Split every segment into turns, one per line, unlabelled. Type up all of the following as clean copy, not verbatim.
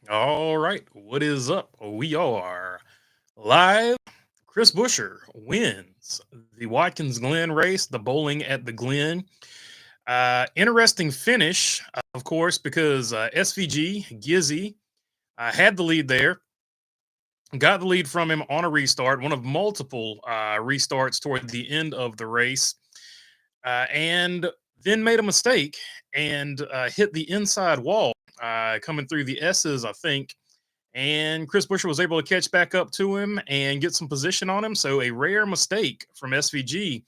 All right, what is up? We are live. Chris Busher wins the Watkins Glen race, the bowling at the Glen. Interesting finish, of course, because SVG Gizzy had the lead there, got the lead from him on a restart, one of multiple restarts toward the end of the race, and then made a mistake and hit the inside wall coming through the S's, I think, and Chris Buescher was able to catch back up to him and get some position on him. So a rare mistake from SVG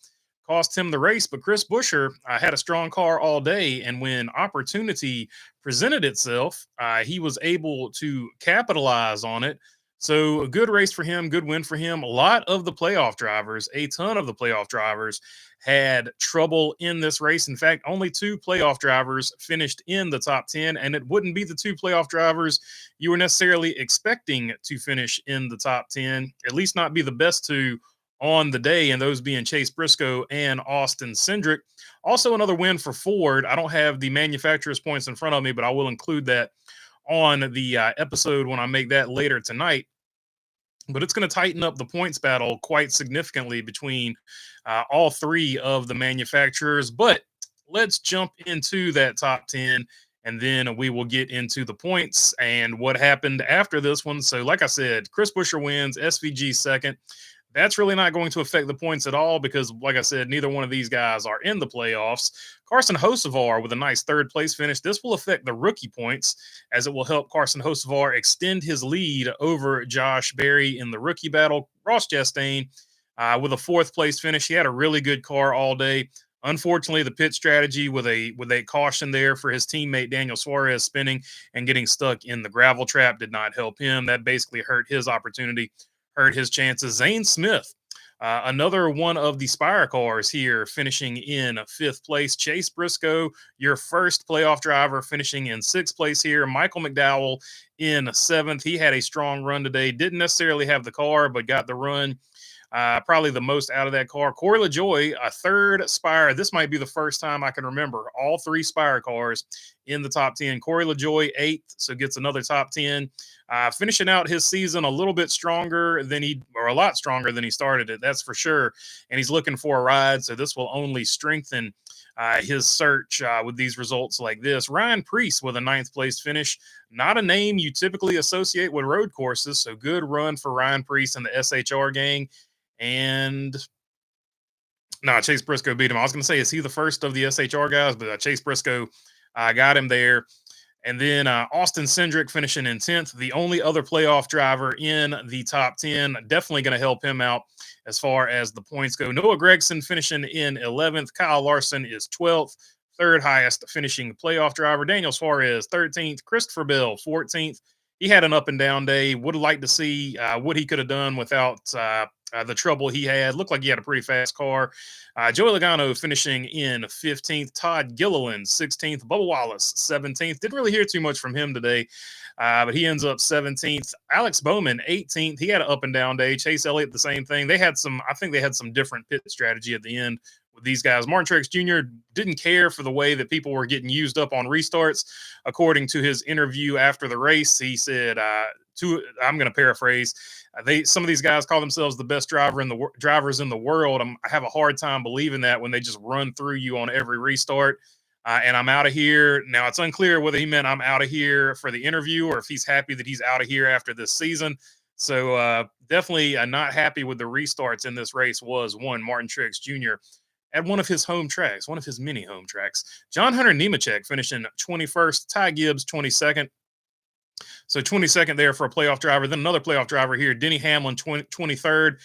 cost him the race. But Chris Buescher had a strong car all day, and when opportunity presented itself, he was able to capitalize on it. So a good race for him, good win for him. A lot of the playoff drivers, a ton of the playoff drivers had trouble in this race. In fact, only two playoff drivers finished in the top 10, and it wouldn't be the two playoff drivers you were necessarily expecting to finish in the top 10, at least not be the best two on the day, and those being Chase Briscoe and Austin Cindric. Also, another win for Ford. I don't have the manufacturer's points in front of me, but I will include that on the episode when I make that later tonight. But it's going to tighten up the points battle quite significantly between all three of the manufacturers. But let's jump into that top 10 and then we will get into the points and what happened after this one. So, like I said, Chris Buescher wins, SVG second. That's really not going to affect the points at all because, like I said, neither one of these guys are in the playoffs. Carson Hocevar with a nice third place finish. This will affect the rookie points as it will help Carson Hocevar extend his lead over Josh Berry in the rookie battle. Ross Chastain with a fourth place finish. He had a really good car all day. Unfortunately, the pit strategy with a caution there for his teammate Daniel Suarez spinning and getting stuck in the gravel trap did not help him. That basically hurt his opportunity, hurt his chances. Zane Smith, another one of the Spire cars here, finishing in fifth place. Chase Briscoe, your first playoff driver, finishing in sixth place here. Michael McDowell in seventh. He had a strong run today. Didn't necessarily have the car, but got the run. Probably the most out of that car. Corey LaJoy, a third Spire. This might be the first time I can remember all three Spire cars in the top 10. Corey LaJoy, eighth, so gets another top 10. Finishing out his season a little bit stronger than or a lot stronger than he started it, that's for sure. And he's looking for a ride, so this will only strengthen his search with these results like this. Ryan Preece with a ninth place finish. Not a name you typically associate with road courses, so good run for Ryan Preece and the SHR gang. And no, Chase Briscoe beat him. I was going to say, is he the first of the SHR guys? But Chase Briscoe got him there. And then Austin Cindric finishing in 10th, the only other playoff driver in the top 10. Definitely going to help him out as far as the points go. Noah Gragson finishing in 11th. Kyle Larson is 12th, third highest finishing playoff driver. Daniel Suarez, 13th. Christopher Bell, 14th. He had an up and down day. Would have liked to see what he could have done without the trouble he had. Looked like he had a pretty fast car. Joey Logano finishing in 15th. Todd Gilliland, 16th. Bubba Wallace, 17th. Didn't really hear too much from him today, but he ends up 17th. Alex Bowman, 18th. He had an up and down day. Chase Elliott, the same thing. I think they had some different pit strategy at the end with these guys. Martin Truex Jr. didn't care for the way that people were getting used up on restarts. According to his interview after the race, he said, I'm going to paraphrase, some of these guys call themselves the best drivers in the world. I have a hard time believing that when they just run through you on every restart. And I'm out of here. Now, it's unclear whether he meant I'm out of here for the interview or if he's happy that he's out of here after this season. So definitely not happy with the restarts in this race was one Martin Truex Jr. at one of his home tracks, one of his many home tracks. John Hunter Nemechek finishing 21st, Ty Gibbs 22nd. So 22nd there for a playoff driver. Then another playoff driver here, Denny Hamlin, 23rd.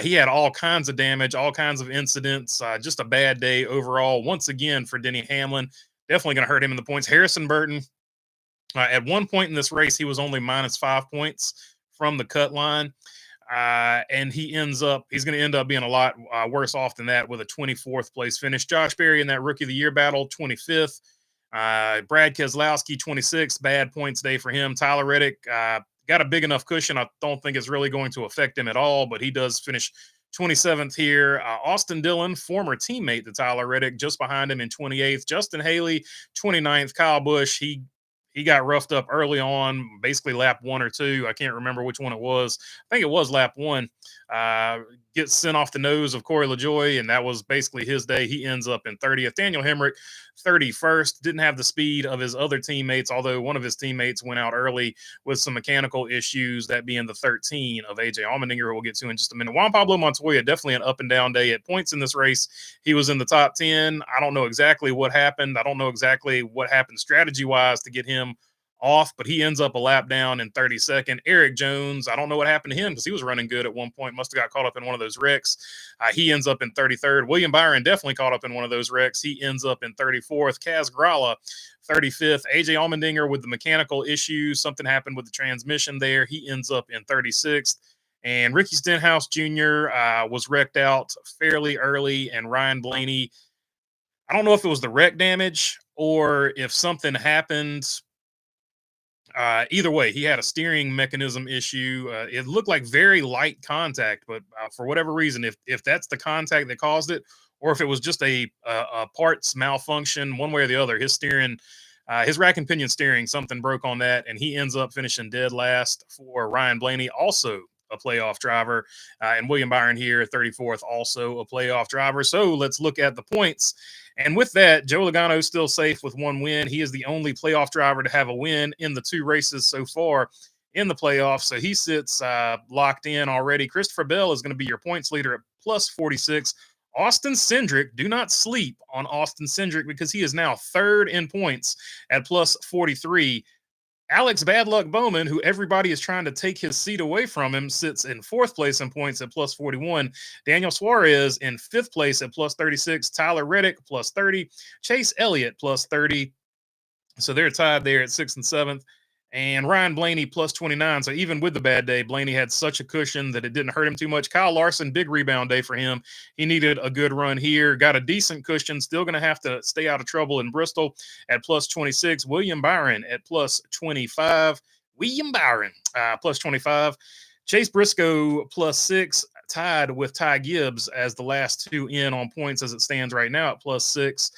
He had all kinds of damage, all kinds of incidents, just a bad day overall. Once again for Denny Hamlin, definitely going to hurt him in the points. Harrison Burton, at one point in this race, he was only minus 5 points from the cut line. And he's going to end up being a lot worse off than that with a 24th place finish. Josh Berry in that Rookie of the Year battle, 25th. Brad Keselowski, 26th, bad points day for him. Tyler Reddick got a big enough cushion. I don't think it's really going to affect him at all, but he does finish 27th here. Austin Dillon, former teammate to Tyler Reddick, just behind him in 28th. Justin Haley, 29th. Kyle Busch, he he got roughed up early on, basically lap 1 or 2. I can't remember which one it was. I think it was lap 1. Uh, Gets sent off the nose of Corey LaJoie, and that was basically his day. He ends up in 30th. Daniel Hemrick, 31st. Didn't have the speed of his other teammates, although one of his teammates went out early with some mechanical issues, that being the 13 of AJ Allmendinger, who we'll get to in just a minute. Juan Pablo Montoya, definitely an up and down day at points in this race. He was in the top 10. I don't know exactly what happened. I don't know exactly what happened strategy wise to get him off, but he ends up a lap down in 32nd. Eric Jones, I don't know what happened to him because he was running good at one point. Must have got caught up in one of those wrecks. He ends up in 33rd. William Byron definitely caught up in one of those wrecks. He ends up in 34th. Kaz Gralla, 35th. AJ Allmendinger with the mechanical issues. Something happened with the transmission there. He ends up in 36th. And Ricky Stenhouse Jr. Was wrecked out fairly early. And Ryan Blaney, I don't know if it was the wreck damage or if something happened. Either way, he had a steering mechanism issue. It looked like very light contact, but for whatever reason, if that's the contact that caused it, or if it was just a parts malfunction, one way or the other, his steering, his rack and pinion steering, something broke on that, and he ends up finishing dead last for Ryan Blaney, also a playoff driver, and William Byron here, 34th, also a playoff driver. So let's look at the points. And with that, Joe Logano is still safe with 1 win. He is the only playoff driver to have a win in the 2 races so far in the playoffs. So he sits locked in already. Christopher Bell is going to be your points leader at plus 46. Austin Cindric, do not sleep on Austin Cindric because he is now 3rd in points at plus 43. Alex Bad Luck Bowman, who everybody is trying to take his seat away from him, sits in 4th place in points at plus 41. Daniel Suarez in 5th place at plus 36. Tyler Reddick plus 30. Chase Elliott plus 30. So they're tied there at 6th and 7th. And Ryan Blaney plus 29. So even with the bad day, Blaney had such a cushion that it didn't hurt him too much. Kyle Larson, big rebound day for him. He needed a good run here. Got a decent cushion. Still going to have to stay out of trouble in Bristol at plus 26. William Byron at plus 25. William Byron plus 25. Chase Briscoe plus 6. Tied with Ty Gibbs as the last 2 in on points as it stands right now at plus 6.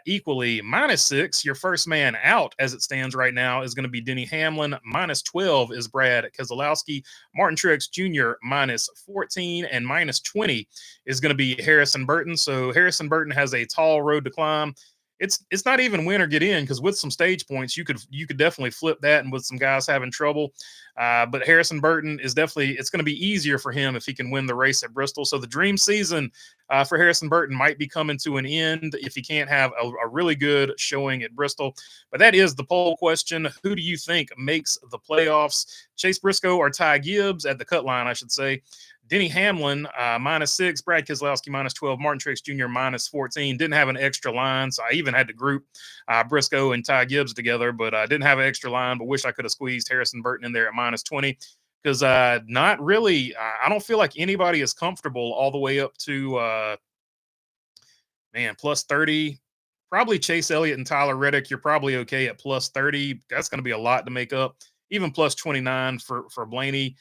Equally minus 6, your first man out as it stands right now is going to be Denny Hamlin. Minus 12 is Brad Keselowski. Martin Truex Jr. minus 14, and minus 20 is going to be Harrison Burton. So Harrison Burton has a tall road to climb. It's not even win or get in, because with some stage points you could definitely flip that, and with some guys having trouble. But Harrison Burton is definitely, it's going to be easier for him if he can win the race at Bristol. So the dream season for Harrison Burton might be coming to an end if he can't have a really good showing at Bristol. But that is the poll question. Who do you think makes the playoffs? Chase Briscoe or Ty Gibbs at the cut line, I should say. Denny Hamlin, minus 6. Brad Keselowski, minus 12. Martin Truex Jr., minus 14. Didn't have an extra line, so I even had to group Briscoe and Ty Gibbs together, but I didn't have an extra line, but wish I could have squeezed Harrison Burton in there at minus 20, because not really, I don't feel like anybody is comfortable all the way up to, plus 30. Probably Chase Elliott and Tyler Reddick, you're probably okay at plus 30. That's going to be a lot to make up. Even plus 29 for Blaney.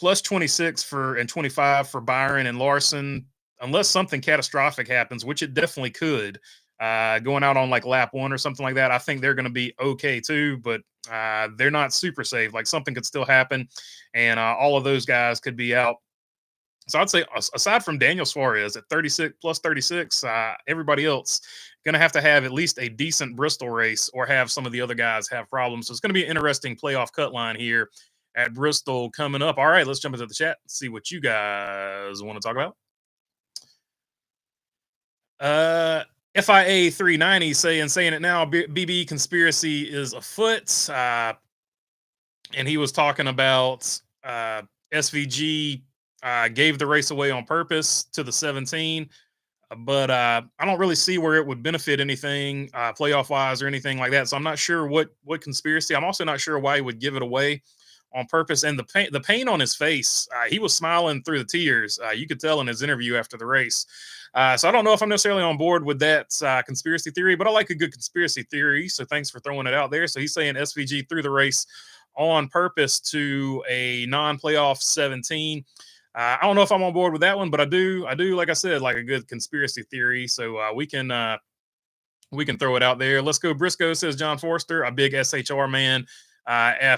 Plus 26 and 25 for Byron and Larson, unless something catastrophic happens, which it definitely could, going out on like lap 1 or something like that. I think they're going to be okay too, but they're not super safe. Like something could still happen, and all of those guys could be out. So I'd say aside from Daniel Suarez at 36 plus 36, everybody else going to have at least a decent Bristol race, or have some of the other guys have problems. So it's going to be an interesting playoff cut line here at Bristol coming up. All right, let's jump into the chat, see what you guys want to talk about. FIA 390 saying it now. BB conspiracy is afoot. And he was talking about SVG gave the race away on purpose to the 17. But I don't really see where it would benefit anything playoff wise or anything like that. So I'm not sure what conspiracy. I'm also not sure why he would give it away on purpose. And the pain on his face, he was smiling through the tears. You could tell in his interview after the race. So I don't know if I'm necessarily on board with that conspiracy theory, but I like a good conspiracy theory. So thanks for throwing it out there. So he's saying SVG threw the race on purpose to a non-playoff 17. I don't know if I'm on board with that one, but I do, like I said, like a good conspiracy theory. So we can We can throw it out there. Let's go Briscoe, says John Forster, a big SHR man.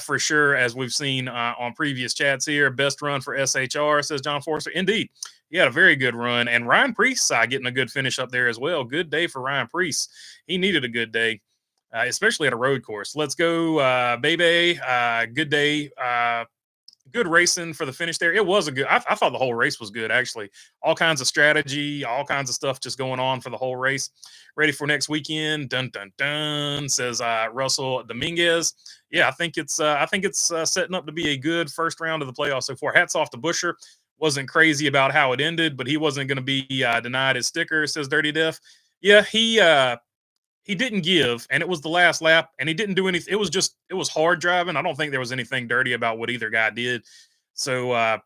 For sure, as we've seen on previous chats here, best run for SHR, says John Forster. Indeed, he had a very good run, and Ryan Priest getting a good finish up there as well. Good day for Ryan Priest. He needed a good day, especially at a road course. Let's go, Bebe. Good day. Good racing for the finish there. It was a good. I thought the whole race was good actually. All kinds of strategy, all kinds of stuff just going on for the whole race. Ready for next weekend? Dun dun dun. Says Russell Dominguez. Yeah, I think it's setting up to be a good first round of the playoffs so far. Hats off to Busher. Wasn't crazy about how it ended, but he wasn't going to be denied his sticker. Says Dirty Def. Yeah, he didn't give, and it was the last lap, and he didn't do anything. It was hard driving. I don't think there was anything dirty about what either guy did. So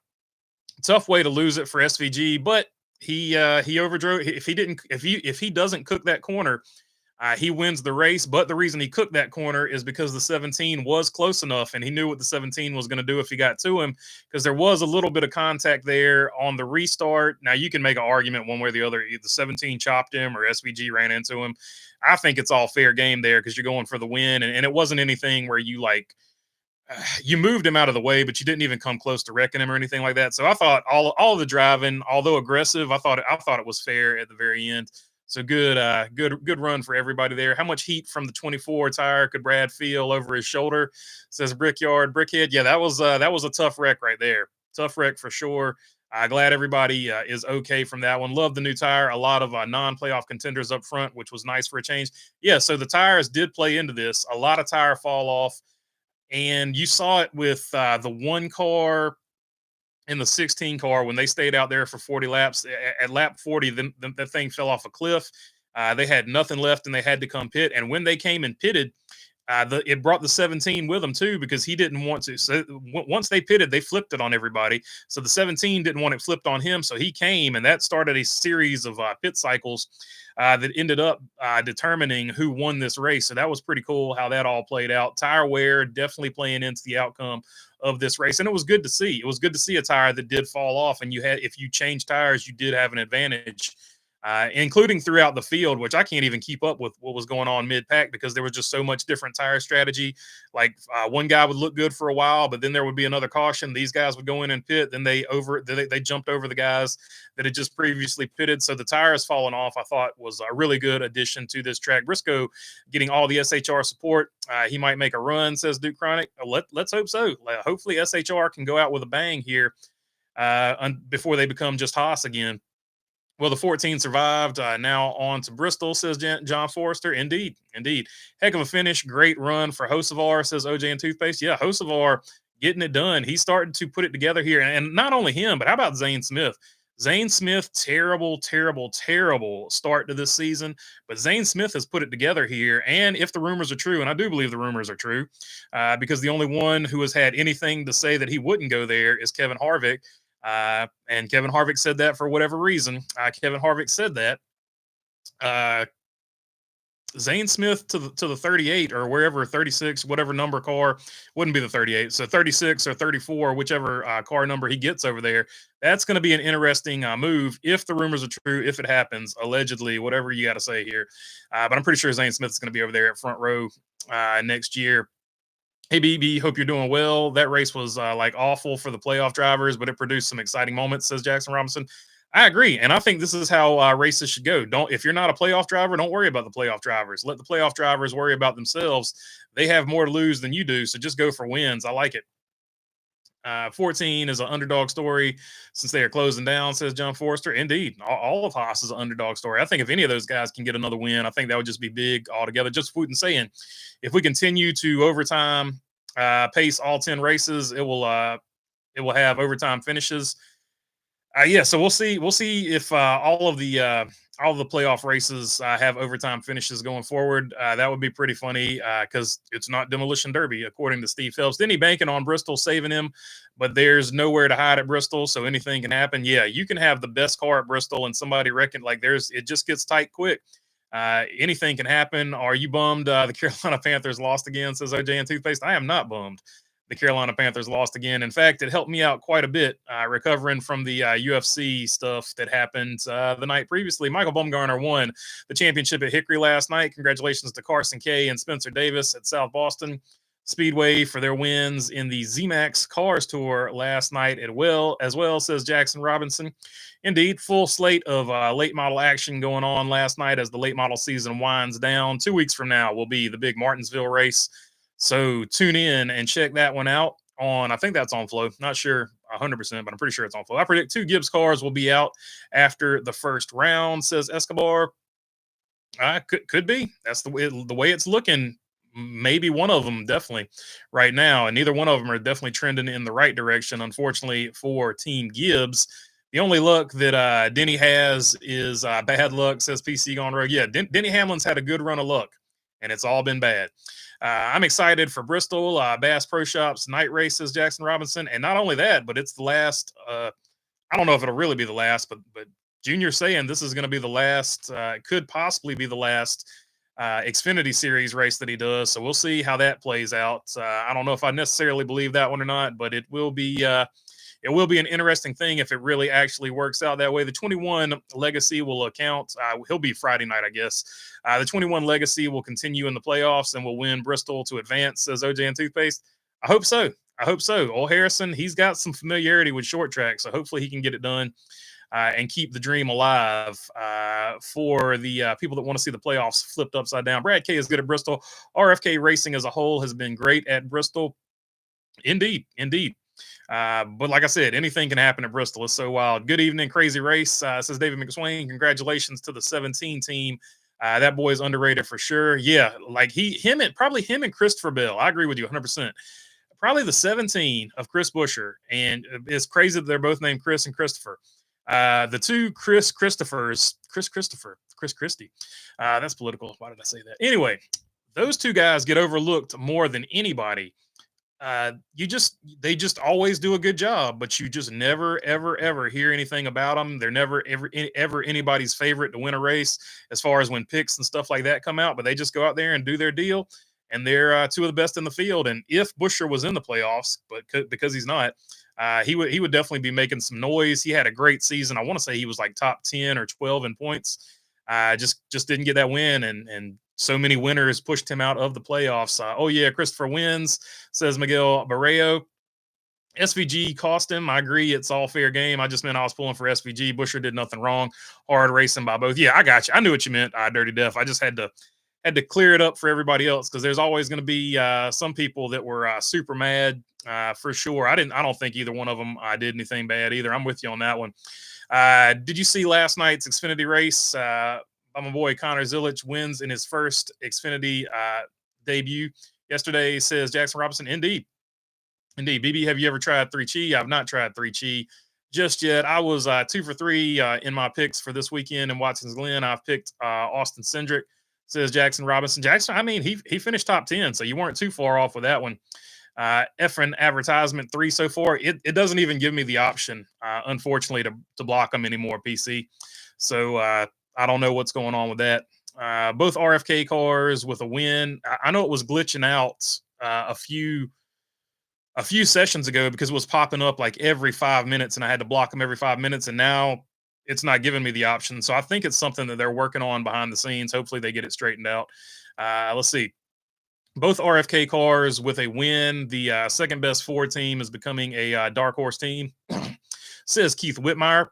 tough way to lose it for SVG, but he overdrove. If he doesn't cook that corner, he wins the race. But the reason he cooked that corner is because the 17 was close enough, and he knew what the 17 was going to do if he got to him, because there was a little bit of contact there on the restart. Now you can make an argument one way or the other. Either the 17 chopped him or SVG ran into him. I think it's all fair game there because you're going for the win, and it wasn't anything where you you moved him out of the way, but you didn't even come close to wrecking him or anything like that. So I thought all of the driving, although aggressive, I thought it was fair at the very end. So good run for everybody there. How much heat from the 24 tire could Brad feel over his shoulder? Says Brickhead. Yeah, that was a tough wreck right there. Tough wreck for sure. Glad everybody is okay from that one. Love the new tire. A lot of non-playoff contenders up front, which was nice for a change. Yeah, so the tires did play into this. A lot of tire fall off, and you saw it with the one car and the 16 car when they stayed out there for 40 laps. At lap 40, the thing fell off a cliff. They had nothing left, and they had to come pit. And when they came and pitted, it brought the 17 with him too, because he didn't want to. So once they pitted, they flipped it on everybody. So the 17 didn't want it flipped on him, so he came, and that started a series of pit cycles that ended up determining who won this race. So that was pretty cool how that all played out. Tire wear definitely playing into the outcome of this race, and it was good to see. It was good to see a tire that did fall off, and if you change tires, you did have an advantage. Including throughout the field, which I can't even keep up with what was going on mid-pack because there was just so much different tire strategy. Like one guy would look good for a while, but then there would be another caution. These guys would go in and pit. Then they jumped over the guys that had just previously pitted. So the tires falling off, I thought, was a really good addition to this track. Briscoe getting all the SHR support. He might make a run, says Duke Chronic. Let's hope so. Hopefully SHR can go out with a bang here before they become just Haas again. Well, the 14 survived. Now on to Bristol, says John Forrester. Indeed. Heck of a finish. Great run for Hocevar, says OJ and Toothpaste. Yeah, Hocevar getting it done. He started to put it together here. And not only him, but how about Zane Smith? Zane Smith, terrible start to this season. But Zane Smith has put it together here. And if the rumors are true, and I do believe the rumors are true, because the only one who has had anything to say that he wouldn't go there is Kevin Harvick. And Kevin Harvick said that for whatever reason. Kevin Harvick said that Zane Smith to the 38 or wherever, 36, whatever number car, wouldn't be the 38. So 36 or 34, whichever car number he gets over there. That's going to be an interesting move if the rumors are true, if it happens, allegedly, whatever you got to say here. But I'm pretty sure Zane Smith is going to be over there at front row next year. Hey, BB, hope you're doing well. That race was awful for the playoff drivers, but it produced some exciting moments, says Jackson Robinson. I agree, and I think this is how races should go. If you're not a playoff driver, don't worry about the playoff drivers. Let the playoff drivers worry about themselves. They have more to lose than you do, so just go for wins. I like it. 14 is an underdog story since they are closing down, says John Forrester. Indeed, all of Haas is an underdog story. I think if any of those guys can get another win, I think that would just be big altogether. Just Putin saying, if we continue to overtime pace all 10 races, it will have overtime finishes. So we'll see if all of the playoff races have overtime finishes going forward. That would be pretty funny because it's not Demolition Derby, according to Steve Phelps. Then he banking on Bristol saving him, but there's nowhere to hide at Bristol, so anything can happen. Yeah, you can have the best car at Bristol and somebody reckon it just gets tight quick. Anything can happen. Are you bummed the Carolina Panthers lost again, says OJ and Toothpaste? I am not bummed. the Carolina Panthers lost again. In fact, it helped me out quite a bit recovering from the UFC stuff that happened the night previously. Michael Bumgarner won the championship at Hickory last night. Congratulations to Carson Kay and Spencer Davis at South Boston Speedway for their wins in the ZMAX Cars Tour last night as well, says Jackson Robinson. Indeed, full slate of late model action going on last night as the late model season winds down. 2 weeks from now will be the big Martinsville race. So tune in and check that one out on, I think that's on Flow. Not sure 100%, but I'm pretty sure it's on Flow. I predict 2 Gibbs cars will be out after the first round, says Escobar. Could be. That's the way it's looking. Maybe one of them definitely right now, and neither one of them are definitely trending in the right direction. Unfortunately for Team Gibbs, the only luck that Denny has is bad luck, says PC Gone Rogue. Yeah, Denny Hamlin's had a good run of luck, and it's all been bad. I'm excited for Bristol, Bass Pro Shops night race, says Jackson Robinson, and not only that, but it's the last. I don't know if it'll really be the last, but Junior saying this is going to be the last. It could possibly be the last Xfinity Series race that he does. So we'll see how that plays out. I don't know if I necessarily believe that one or not, but it will be an interesting thing if it really actually works out that way. The 21 Legacy will account. He'll be Friday night, I guess. The 21 Legacy will continue in the playoffs and will win Bristol to advance, says OJ and Toothpaste. I hope so. Old Harrison, he's got some familiarity with short track, so hopefully he can get it done. And keep the dream alive for the people that want to see the playoffs flipped upside down. Brad K is good at Bristol. RFK Racing as a whole has been great at Bristol. Indeed. But like I said, anything can happen at Bristol. It's so wild. Good evening, Crazy Race, says David McSwain. Congratulations to the 17 team. That boy is underrated for sure. Yeah, like him and Christopher Bell. I agree with you 100%. Probably the 17 of Chris Buescher. And it's crazy that they're both named Chris and Christopher. The two Chris Christie. That's political. Why did I say that? Anyway, those two guys get overlooked more than anybody. They just always do a good job, but you just never, ever hear anything about them. They're never ever anybody's favorite to win a race as far as when picks and stuff like that come out, but they just go out there and do their deal. And they're two of the best in the field. And if Buescher was in the playoffs, but because he's not, he would definitely be making some noise. He had a great season. I want to say he was like top 10 or 12 in points. Just didn't get that win, and so many winners pushed him out of the playoffs. Oh yeah, Christopher wins, says Miguel Barreo. SVG cost him. I agree. It's all fair game. I just meant I was pulling for SVG. Buescher did nothing wrong. Hard racing by both. Yeah, I got you. I knew what you meant, Dirty Def. I just had to clear it up for everybody else because there's always going to be some people that were super mad for sure. I don't think either one of them did anything bad either. I'm with you on that one. Did you see last night's Xfinity race? My boy Connor Zilich wins in his first Xfinity debut yesterday, says Jackson Robinson. Indeed. BB, have you ever tried 3 Chi? I've not tried 3 Chi just yet. I was 2 for 3 in my picks for this weekend in Watkins Glen. I've picked Austin Cindric, says Jackson Robinson. Jackson, I mean, he finished top 10, so you weren't too far off with that one. Effing advertisement 3 so far. It doesn't even give me the option, unfortunately, to block them anymore, PC. So I don't know what's going on with that. Both RFK cars with a win. I know it was glitching out a few sessions ago because it was popping up like every 5 minutes, and I had to block them every 5 minutes, and now it's not giving me the option. So I think it's something that they're working on behind the scenes. Hopefully they get it straightened out. Let's see. Both RFK cars with a win. The second best Ford team is becoming a dark horse team, says Keith Whitmire.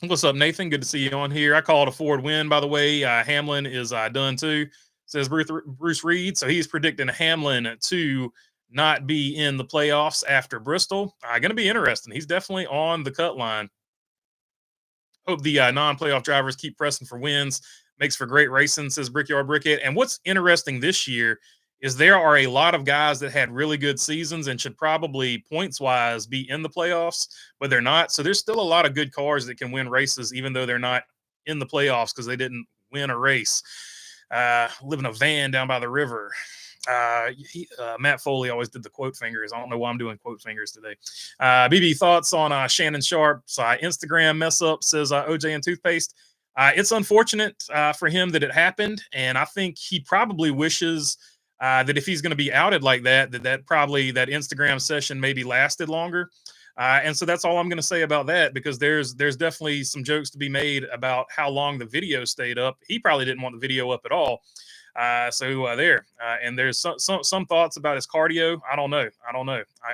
What's up, Nathan? Good to see you on here. I called a Ford win, by the way. Hamlin is done too, says Bruce Reed. So he's predicting Hamlin to not be in the playoffs after Bristol. Going to be interesting. He's definitely on the cut line. Hope the non-playoff drivers keep pressing for wins. Makes for great racing, says Brickyard Brickhead. And what's interesting this year is there are a lot of guys that had really good seasons and should probably points-wise be in the playoffs, but they're not. So there's still a lot of good cars that can win races, even though they're not in the playoffs because they didn't win a race. Live in a van down by the river. Matt Foley always did the quote fingers. I don't know why I'm doing quote fingers today. BB, thoughts on Shannon Sharp's Instagram mess up, says OJ and Toothpaste. It's unfortunate for him that it happened, and I think he probably wishes that if he's going to be outed like that, that probably that Instagram session maybe lasted longer. And so that's all I'm going to say about that, because there's definitely some jokes to be made about how long the video stayed up. He probably didn't want the video up at all. And there's some thoughts about his cardio. I don't know.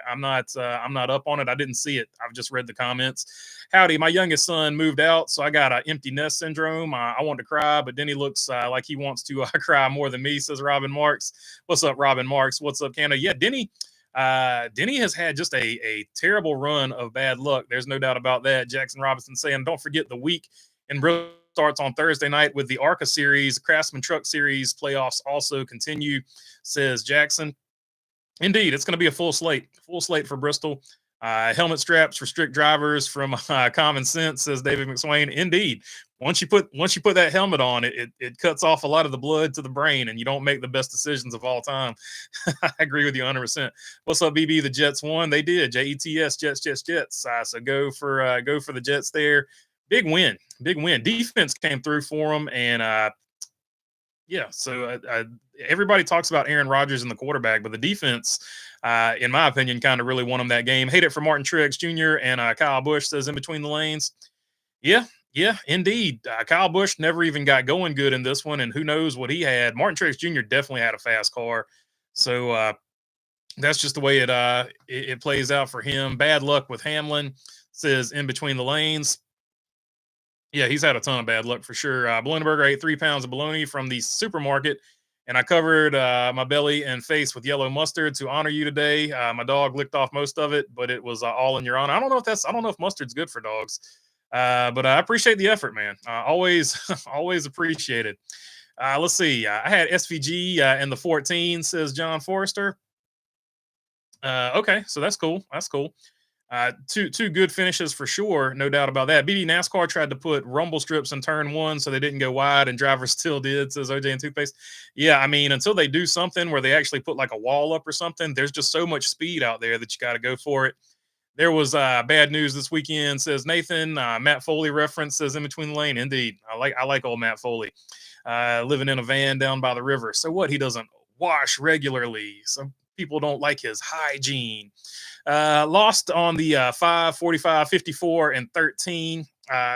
I'm not up on it. I didn't see it. I've just read the comments. Howdy, my youngest son moved out, so I got an empty nest syndrome. I wanted to cry, but then he looks like he wants to cry more than me, says Robin Marks. What's up, Robin Marks? What's up, Canada? Yeah, Denny has had just a terrible run of bad luck. There's no doubt about that. Jackson Robinson saying, don't forget the week in Bristol starts on Thursday night with the ARCA Series. Craftsman Truck Series playoffs also continue, says Jackson. Indeed, it's going to be a full slate for Bristol. Helmet straps for strict drivers from Common Sense, says David McSwain. Indeed, once you put that helmet on, it cuts off a lot of the blood to the brain, and you don't make the best decisions of all time. I agree with you 100%. What's up, BB? The Jets won. They did. Jets, Jets. So go for the Jets there. Big win. Defense came through for them, and So everybody talks about Aaron Rodgers and the quarterback, but the defense, in my opinion, kind of really won them that game. Hate it for Martin Truex Jr. and Kyle Busch says in between the lanes. Yeah, indeed. Kyle Busch never even got going good in this one, and who knows what he had. Martin Truex Jr. definitely had a fast car, so that's just the way it plays out for him. Bad luck with Hamlin, says in between the lanes. Yeah, he's had a ton of bad luck for sure. Blendenberger ate 3 pounds of bologna from the supermarket, and I covered my belly and face with yellow mustard to honor you today. My dog licked off most of it, but it was all in your honor. I don't know if mustard's good for dogs, but I appreciate the effort, man. Always appreciate it. Let's see. I had SVG in the 14, says John Forrester. Okay, so that's cool. Two good finishes for sure, no doubt about that. BB NASCAR tried to put rumble strips in turn one so they didn't go wide, and drivers still did, says OJ and Toothpaste. Yeah, I mean, until they do something where they actually put like a wall up or something, there's just so much speed out there that you got to go for it. There was bad news this weekend, says Nathan. Matt Foley reference, says in between the lane. Indeed, I like old Matt Foley. Living in a van down by the river. So what? He doesn't wash regularly. Some people don't like his hygiene. Lost on the 5, 45, 54, and 13,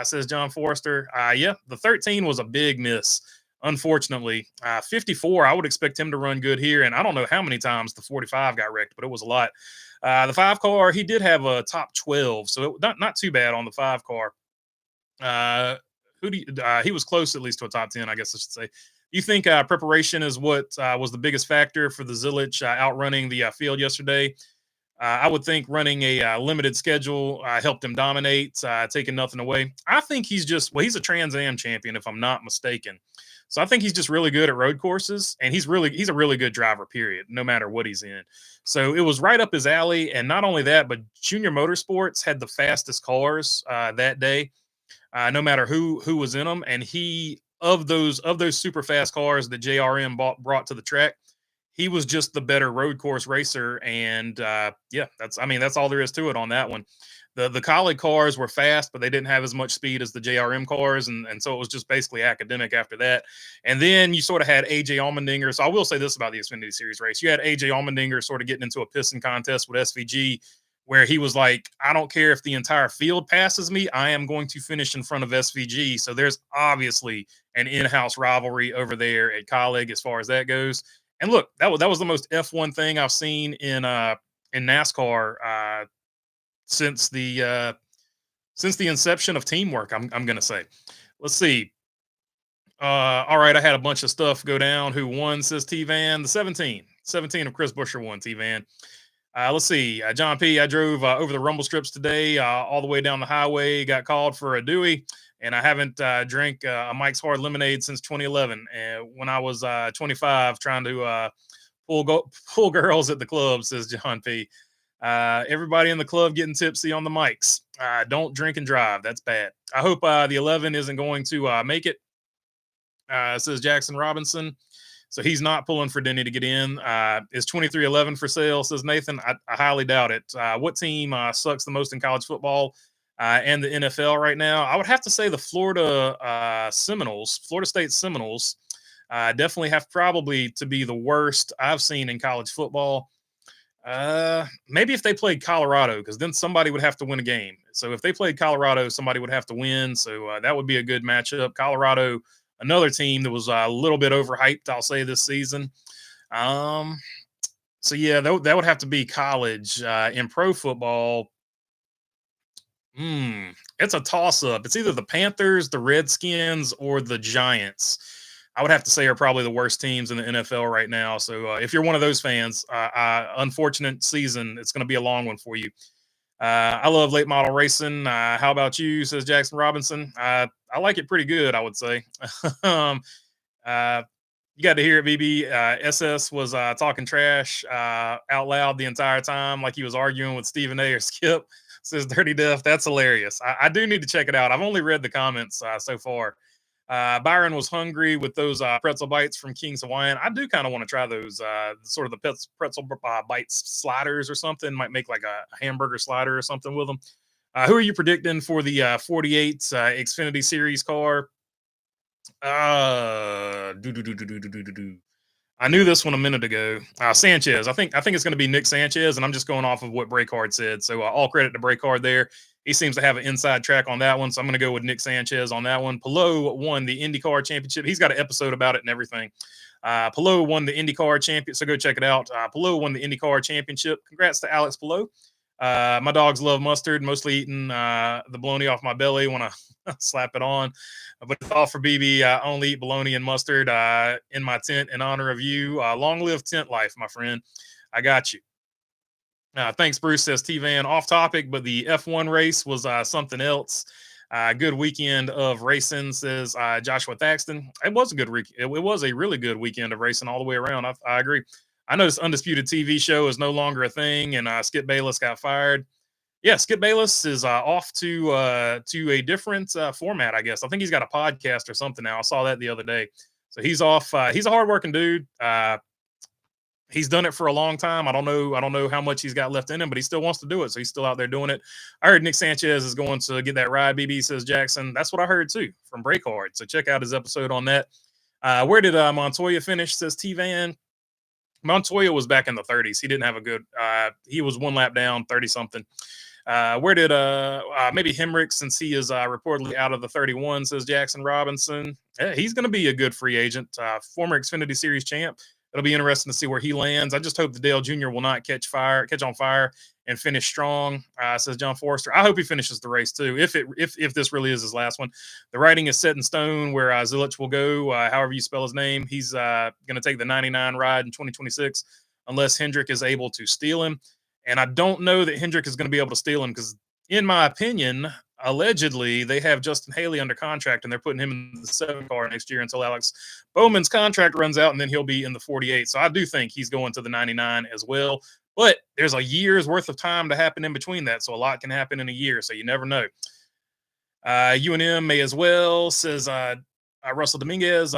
says John Forrester. Yeah, the 13 was a big miss, unfortunately. 54, I would expect him to run good here, and I don't know how many times the 45 got wrecked, but it was a lot. The 5 car, he did have a top 12, so not too bad on the 5 car. He was close at least to a top 10, I guess I should say. You think preparation is what was the biggest factor for the Zilich outrunning the field yesterday? I would think running a limited schedule helped him dominate, taking nothing away. I think he's a Trans Am champion, if I'm not mistaken. So I think he's just really good at road courses, and he's a really good driver, period, no matter what he's in. So it was right up his alley. And not only that, but Junior Motorsports had the fastest cars that day, no matter who was in them. And of those super fast cars that JRM brought to the track, he was just the better road course racer. And that's all there is to it on that one. The Colleague cars were fast, but they didn't have as much speed as the JRM cars. And so it was just basically academic after that. And then you sort of had AJ Allmendinger. So I will say this about the Xfinity Series race. You had AJ Allmendinger sort of getting into a pissing contest with SVG, where he was like, I don't care if the entire field passes me, I am going to finish in front of SVG. So there's obviously an in-house rivalry over there at Colleague as far as that goes. And look, that was the most F1 thing I've seen in NASCAR since the inception of teamwork. I'm gonna say. Let's see. All right, I had a bunch of stuff go down. Who won? Says T-Van. The 17 of Chris Buescher won. T-Van. Let's see. John P. I drove over the rumble strips today, all the way down the highway. Got called for a Dewey, and I haven't drank a Mike's Hard Lemonade since 2011. When I was 25, trying to pull girls at the club, says John P. Everybody in the club getting tipsy on the mics. Don't drink and drive. That's bad. I hope the 11 isn't going to make it, says Jackson Robinson. So he's not pulling for Denny to get in. Is 2311 for sale, says Nathan. I highly doubt it. What team sucks the most in college football and the NFL right now? I would have to say the Florida State Seminoles. Definitely have probably to be the worst I've seen in college football. Maybe if they played Colorado, because then somebody would have to win a game. So if they played Colorado, somebody would have to win. So that would be a good matchup. Colorado, another team that was a little bit overhyped, I'll say, this season. Um, so yeah, that would have to be college. In pro football, it's a toss up. It's either the Panthers, the Redskins, or the Giants. I would have to say are probably the worst teams in the NFL right now. So if you're one of those fans, unfortunate season. It's going to be a long one for you. I love late model racing. How about you? Says Jackson Robinson. I like it pretty good, I would say. Uh, you got to hear it, BB. SS was talking trash out loud the entire time, like he was arguing with Stephen A or Skip. Says Dirty Death. That's hilarious. I do need to check it out. I've only read the comments so far. Byron was hungry with those pretzel bites from King's Hawaiian. I do kind of want to try those, sort of the pretzel bites sliders or something. Might make like a hamburger slider or something with them. Who are you predicting for the 48 Xfinity Series car? I knew this one a minute ago. Sanchez. I think it's going to be Nick Sanchez, and I'm just going off of what Breakard said. So all credit to Breakard there. He seems to have an inside track on that one, so I'm going to go with Nick Sanchez on that one. Palou won the IndyCar Championship. He's got an episode about it and everything. Palou won the IndyCar Championship, so go check it out. Palou won the IndyCar Championship. Congrats to Alex Palou. My dogs love mustard, mostly eating the bologna off my belly when I slap it on. But it's all for BB. I only eat bologna and mustard in my tent in honor of you. Long live tent life, my friend. I got you. Thanks, Bruce, says T-Van. Off topic, but the F1 race was something else. Good weekend of racing, says Joshua Thaxton. It was a good it was a really good weekend of racing all the way around. I agree. I know this Undisputed TV show is no longer a thing, and Skip Bayless got fired. Yeah, Skip Bayless is off to a different format, I guess. I think he's got a podcast or something now. I saw that the other day. So he's off. He's a hardworking dude. He's done it for a long time. I don't know how much he's got left in him, but he still wants to do it. So he's still out there doing it. I heard Nick Sanchez is going to get that ride, BB, says Jackson. That's what I heard too from Breakard. So check out his episode on that. Where did Montoya finish, says T-Van. Montoya was back in the 30s. He didn't have a good he was one lap down, 30 something. Where did maybe Hemrick, since he is reportedly out of the 31, says Jackson Robinson. Yeah, he's going to be a good free agent. Former Xfinity Series champ. It'll be interesting to see where he lands. I just hope the Dale Jr. will not catch on fire and finish strong, says John Forrester. I hope he finishes the race too, if this really is his last one. The writing is set in stone where Zilich will go, however you spell his name. He's going to take the 99 ride in 2026 unless Hendrick is able to steal him. And I don't know that Hendrick is going to be able to steal him because, in my opinion, allegedly they have Justin Haley under contract and they're putting him in the 7 car next year until Alex Bowman's contract runs out, and then he'll be in the 48. So I do think he's going to the 99 as well. But there's a year's worth of time to happen in between that. So a lot can happen in a year. So you never know. UNM may as well, says Russell Dominguez.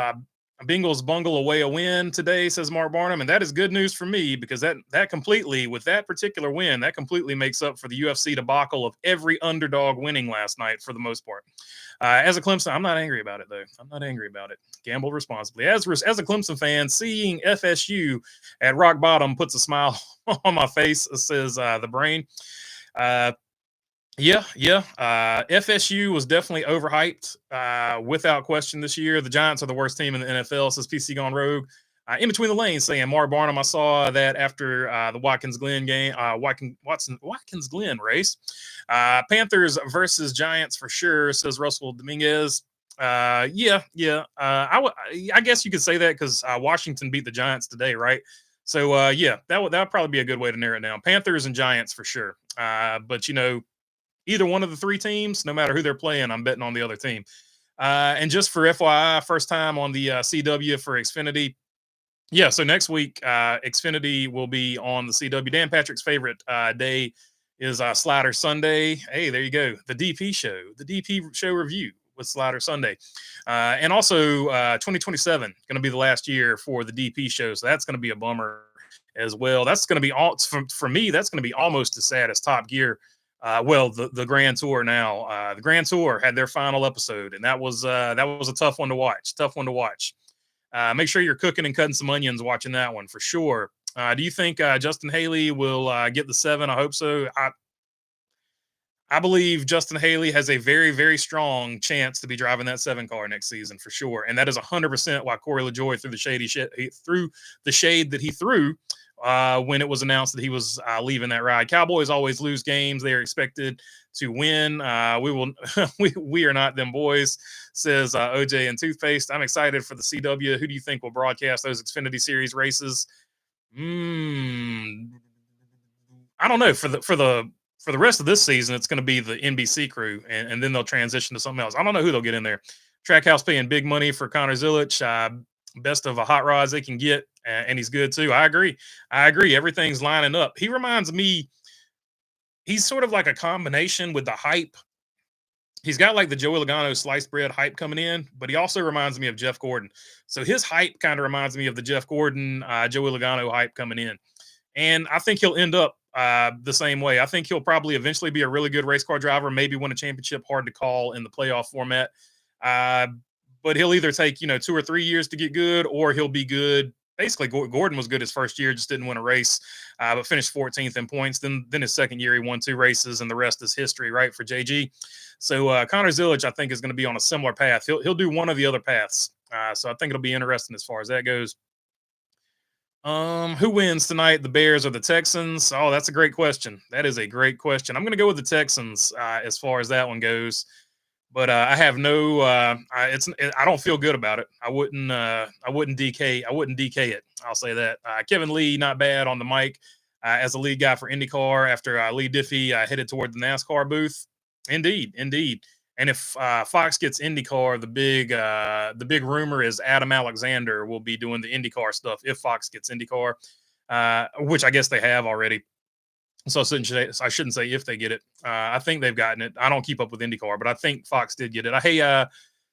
Bengals bungle away a win today, says Mark Barnum, and that is good news for me because that completely, with that particular win, that completely makes up for the UFC debacle of every underdog winning last night for the most part. As a Clemson, I'm not angry about it though. I'm not angry about it. Gamble responsibly. As a Clemson fan, seeing FSU at rock bottom puts a smile on my face, says the brain. Yeah. FSU was definitely overhyped without question this year. The Giants are the worst team in the NFL, says PC Gone Rogue. In between the lanes, saying Mark Barnum. I saw that after the Watkins Glen game, Watkins Glen race. Panthers versus Giants for sure, says Russell Dominguez. I guess you could say that because Washington beat the Giants today, right? So that would probably be a good way to narrow it down. Panthers and Giants for sure. But either one of the 3 teams, no matter who they're playing, I'm betting on the other team. And just for FYI, first time on the CW for Xfinity. Yeah, so next week, Xfinity will be on the CW. Dan Patrick's favorite day is Slider Sunday. Hey, there you go. The DP show review with Slider Sunday. And also 2027, going to be the last year for the DP show. So that's going to be a bummer as well. That's going to be for me, that's going to be almost as sad as Top Gear. The Grand Tour now. The Grand Tour had their final episode, and that was a tough one to watch. Make sure you're cooking and cutting some onions watching that one for sure. Do you think Justin Haley will get the 7? I hope so. I believe Justin Haley has a very, very strong chance to be driving that 7 car next season for sure, and that is 100% why Corey LaJoie threw the shade that he threw when it was announced that he was leaving that ride. Cowboys always lose games; they are expected to win. We will, we are not them boys, says OJ and Toothpaste. I'm excited for the CW. Who do you think will broadcast those Xfinity Series races? I don't know. For the rest of this season, it's going to be the NBC crew, and then they'll transition to something else. I don't know who they'll get in there. Trackhouse paying big money for Connor Zilic, best of a hot rods they can get, and he's good too. I agree. Everything's lining up. He reminds me. He's sort of like a combination with the hype. He's got like the Joey Logano sliced bread hype coming in, but he also reminds me of Jeff Gordon. So his hype kind of reminds me of the Jeff Gordon, Joey Logano hype coming in. And I think he'll end up the same way. I think he'll probably eventually be a really good race car driver, maybe win a championship, hard to call in the playoff format. But he'll either take, 2 or 3 years to get good, or he'll be good. Basically, Gordon was good his first year, just didn't win a race, but finished 14th in points. Then his second year, he won 2 races, and the rest is history, right, for JG. So Connor Zilic, I think, is going to be on a similar path. He'll do one of the other paths. So I think it'll be interesting as far as that goes. Who wins tonight, the Bears or the Texans? Oh, that's a great question. That is a great question. I'm going to go with the Texans as far as that one goes. But I have no. I don't feel good about it. I wouldn't DK. I wouldn't DK it. I'll say that. Kevin Lee, not bad on the mic as the lead guy for IndyCar after Lee Diffie headed toward the NASCAR booth. Indeed. And if Fox gets IndyCar, the big rumor is Adam Alexander will be doing the IndyCar stuff if Fox gets IndyCar, which I guess they have already. So I shouldn't say if they get it. I think they've gotten it. I don't keep up with IndyCar, but I think Fox did get it. Hey,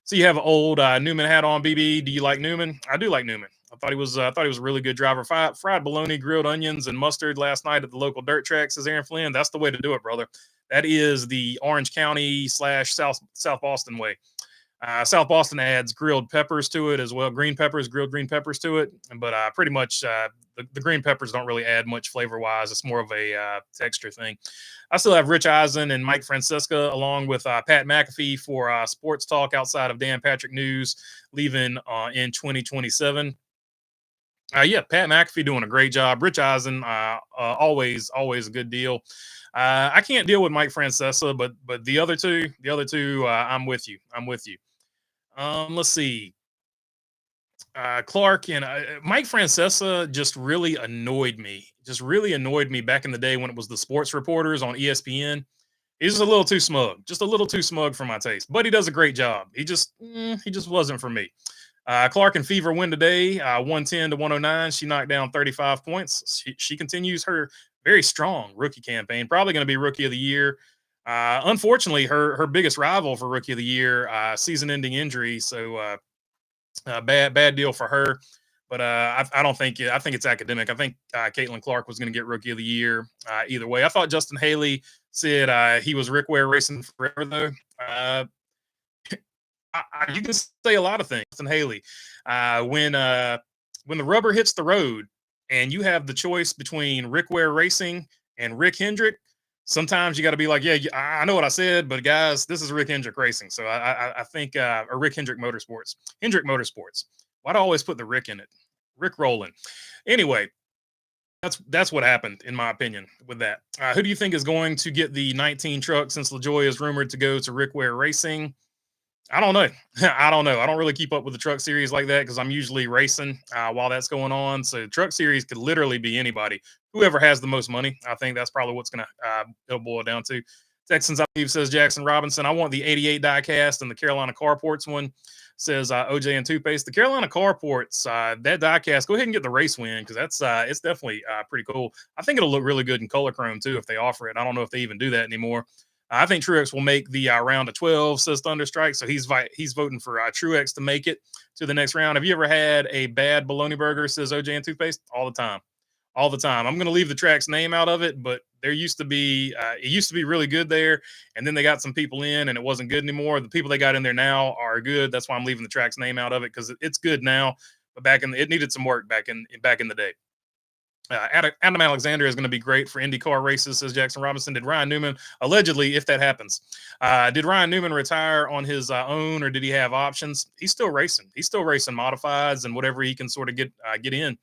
so you have an old Newman hat on, BB. Do you like Newman? I do like Newman. I thought he was a really good driver. Fried bologna, grilled onions, and mustard last night at the local dirt track, says Aaron Flynn. That's the way to do it, brother. That is the Orange County / South Boston way. South Boston adds grilled peppers to it as well, grilled green peppers to it. But pretty much the green peppers don't really add much flavor-wise. It's more of a texture thing. I still have Rich Eisen and Mike Francesca along with Pat McAfee for sports talk outside of Dan Patrick News, leaving in 2027. Yeah, Pat McAfee doing a great job. Rich Eisen, always a good deal. I can't deal with Mike Francesa, but the other two, I'm with you. Let's see. Clark and Mike Francesa just really annoyed me. Back in the day when it was the sports reporters on ESPN. He's just a little too smug for my taste. But he does a great job. He just wasn't for me. Clark and Fever win today, 110 to 109. She knocked down 35 points. She continues her very strong rookie campaign. Probably going to be rookie of the year. Unfortunately, her biggest rival for rookie of the year, season-ending injury. So bad deal for her. But I don't think I think it's academic. I think Caitlin Clark was going to get rookie of the year either way. I thought Justin Haley said he was Rick Ware racing forever though. You can say a lot of things. Justin Haley, when the rubber hits the road and you have the choice between Rick Ware Racing and Rick Hendrick, sometimes you got to be like, yeah, I know what I said, but guys, this is Rick Hendrick Racing. So I think, or Rick Hendrick Motorsports. Why do I always put the Rick in it? Rick Rowland. Anyway, that's what happened, in my opinion, with that. Who do you think is going to get the 19 truck since LaJoie is rumored to go to Rick Ware Racing? I don't know. I don't really keep up with the truck series like that because I'm usually racing while that's going on. So truck series could literally be anybody. Whoever has the most money. I think that's probably what's going to it'll boil down to. Texans, I believe, says Jackson Robinson. I want the 88 diecast and the Carolina Carports one, says OJ and Toothpaste. The Carolina Carports, that diecast, go ahead and get the race win because that's it's definitely pretty cool. I think it'll look really good in color chrome too if they offer it. I don't know if they even do that anymore. I think Truex will make the round of 12, says Thunderstrike. So he's voting for Truex to make it to the next round. Have you ever had a bad bologna burger, says OJ and Toothpaste? All the time. I'm going to leave the track's name out of it, but there used to be, it used to be really good there. And then they got some people in and it wasn't good anymore. The people they got in there now are good. That's why I'm leaving the track's name out of it because it's good now. but it needed some work back in the day. Adam Alexander is going to be great for IndyCar races, says Jackson Robinson. Did Ryan Newman, allegedly, if that happens, did Ryan Newman retire on his own, or did he have options? He's still racing. He's still racing modifieds and whatever he can sort of get in.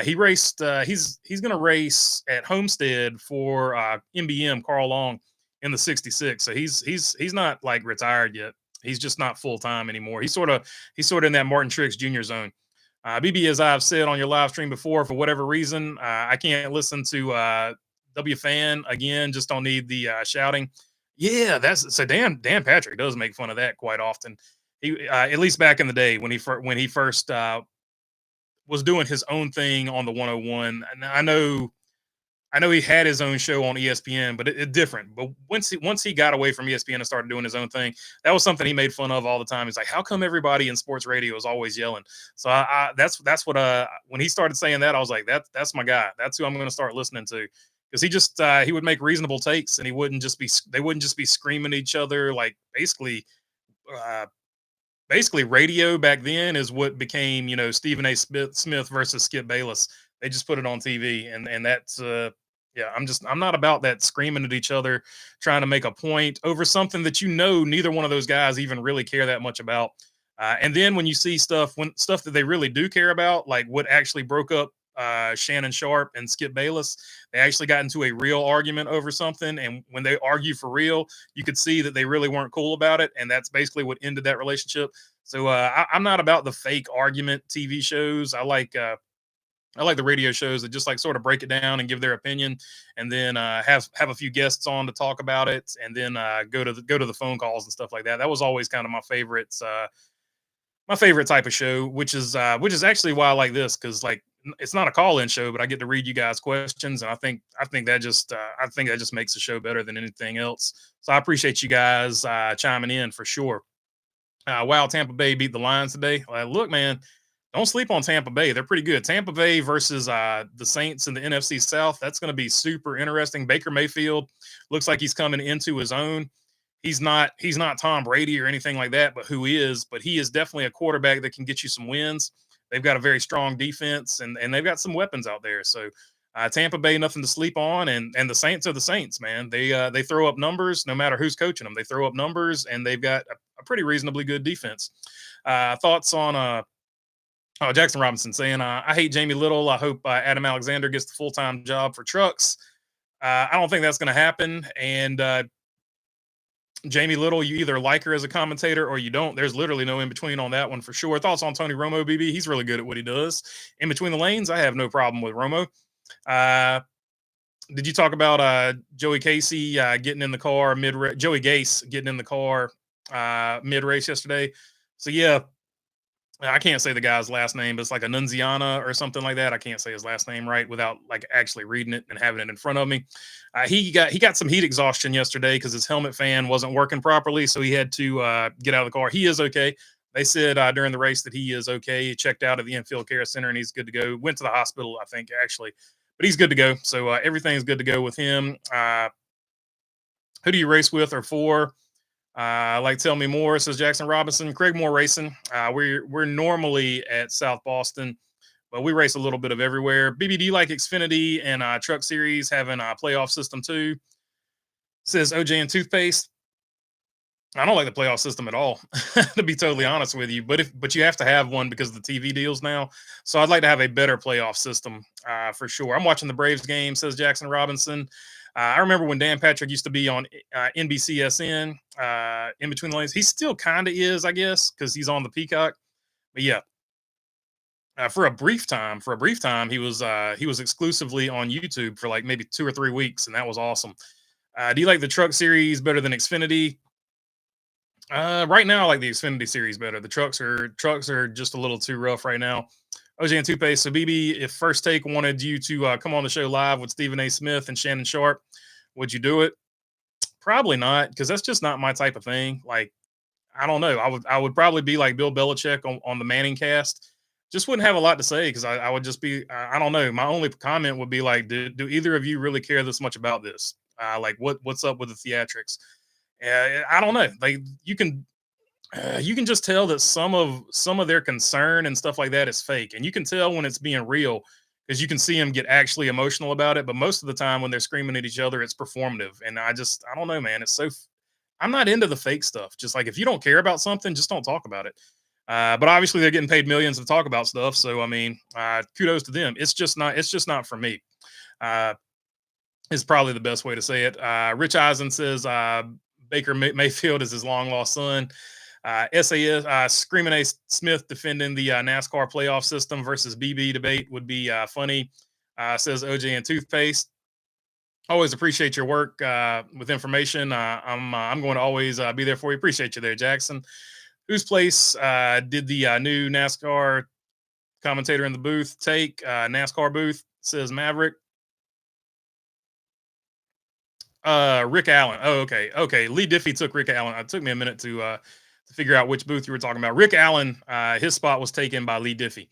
He raced. He's going to race at Homestead for MBM Carl Long in the '66. So he's not like retired yet. He's just not full time anymore. He's sort of in that Martin Trix Jr. zone. BB, as I've said on your live stream before, for whatever reason, I can't listen to W Fan again. Just don't need the shouting. Yeah, that's so. Dan Patrick does make fun of that quite often. He at least back in the day when he first was doing his own thing on the 101. And I know he had his own show on ESPN, but it different. But once he got away from ESPN and started doing his own thing, that was something he made fun of all the time. He's like, "How come everybody in sports radio is always yelling?" So that's what when he started saying that, I was like, that's my guy. That's who I'm going to start listening to, because he would make reasonable takes, and they wouldn't just be screaming at each other. Like uh, basically radio back then is what became Stephen A. Smith versus Skip Bayless. They just put it on TV, and that's yeah. I'm not about that screaming at each other, trying to make a point over something that neither one of those guys even really care that much about. And then when you see stuff that they really do care about, like what actually broke up Shannon Sharp and Skip Bayless, they actually got into a real argument over something. And when they argue for real, you could see that they really weren't cool about it. And that's basically what ended that relationship. So I'm not about the fake argument TV shows. I like the radio shows that just like sort of break it down and give their opinion, and then have a few guests on to talk about it, and then go to the phone calls and stuff like that. That was always kind of my favorites. My favorite type of show, which is actually why I like this, because like it's not a call-in show, but I get to read you guys' questions, and I think that just makes the show better than anything else. So I appreciate you guys chiming in for sure. Wow, Tampa Bay beat the Lions today. Look, man, don't sleep on Tampa Bay. They're pretty good. Tampa Bay versus the Saints in the NFC South. That's going to be super interesting. Baker Mayfield looks like he's coming into his own. He's not Tom Brady or anything like that, but he is definitely a quarterback that can get you some wins. They've got a very strong defense, and they've got some weapons out there. So Tampa Bay, nothing to sleep on, and the Saints are the Saints, man. They throw up numbers no matter who's coaching them. They throw up numbers, and they've got a pretty reasonably good defense. Thoughts on Jackson Robinson saying, I hate Jamie Little. I hope Adam Alexander gets the full-time job for trucks. I don't think that's going to happen. And Jamie Little, you either like her as a commentator or you don't. There's literally no in between on that one for sure. Thoughts on Tony Romo, BB? He's really good at what he does. In between the lanes, I have no problem with Romo. Did you talk about Joey Casey getting in the car Joey Gase getting in the car mid-race yesterday? So yeah, I can't say the guy's last name, but it's like a Nunziana or something like that. I can't say his last name right without like actually reading it and having it in front of me. He got some heat exhaustion yesterday because his helmet fan wasn't working properly, so he had to get out of the car. He is okay. They said during the race that he is okay. He checked out at the infield care center and he's good to go. Went to the hospital, I think, actually, but he's good to go. So everything's good to go with him. Who do you race with or for? Like, tell me more, says Jackson Robinson. Craig Moore Racing. We're normally at South Boston, but we race a little bit of everywhere. BB, do you like Xfinity and Truck Series having a playoff system too? Says OJ and Toothpaste. I don't like the playoff system at all, to be totally honest with you. But you have to have one because of the TV deals now. So I'd like to have a better playoff system for sure. I'm watching the Braves game, says Jackson Robinson. I remember when Dan Patrick used to be on NBCSN in between the lanes. He still kind of is, I guess, because he's on the Peacock. But yeah, for a brief time, he was exclusively on YouTube for like maybe 2 or 3 weeks, and that was awesome. Do you like the Truck Series better than Xfinity? Right now, I like the Xfinity Series better. The trucks are just a little too rough right now. OJ and Toupe. So, BB, if First Take wanted you to come on the show live with Stephen A. Smith and Shannon Sharp, would you do it? Probably not, because that's just not my type of thing. Like, I don't know. I would probably be like Bill Belichick on the Manning cast. Just wouldn't have a lot to say because I would just be, I don't know. My only comment would be like, do either of you really care this much about this? Like, what's up with the theatrics? I don't know. Like, you can. you can just tell that some of their concern and stuff like that is fake, and you can tell when it's being real because you can see them get actually emotional about it. But most of the time, when they're screaming at each other, it's performative, and I don't know, man. I'm not into the fake stuff. Just like if you don't care about something, just don't talk about it. But obviously, they're getting paid millions to talk about stuff, so I mean, kudos to them. It's just not for me. Uh, is probably the best way to say it. Rich Eisen says Baker Mayfield is his long lost son. SAS Screaming A Smith defending the NASCAR playoff system versus BB debate would be funny. Says OJ and Toothpaste. Always appreciate your work with information. I'm going to always be there for you. Appreciate you there, Jackson. Whose place did the new NASCAR commentator in the booth take? NASCAR booth, says Maverick. Rick Allen. Oh, okay. Okay. Lee Diffie took Rick Allen. It took me a minute to figure out which booth you were talking about. Rick Allen, his spot was taken by Lee Diffie.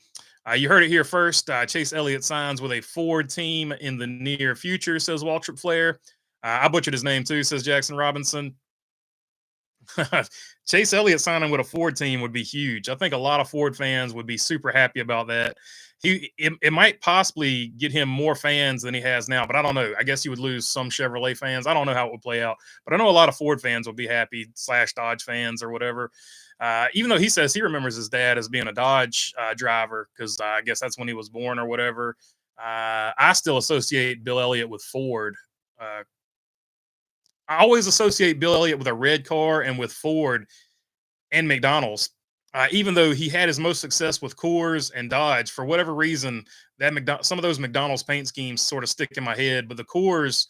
You heard it here first. Chase Elliott signs with a Ford team in the near future, says Waltrip Flair. I butchered his name too, says Jackson Robinson. Chase Elliott signing with a Ford team would be huge. I think a lot of Ford fans would be super happy about that. It might possibly get him more fans than he has now, but I don't know. I guess he would lose some Chevrolet fans. I don't know how it would play out, but I know a lot of Ford fans will be happy / Dodge fans or whatever. Even though he says he remembers his dad as being a Dodge driver because I guess that's when he was born or whatever. I still associate Bill Elliott with Ford. I always associate Bill Elliott with a red car and with Ford and McDonald's. Even though he had his most success with Coors and Dodge, for whatever reason, some of those McDonald's paint schemes sort of stick in my head. But the Coors,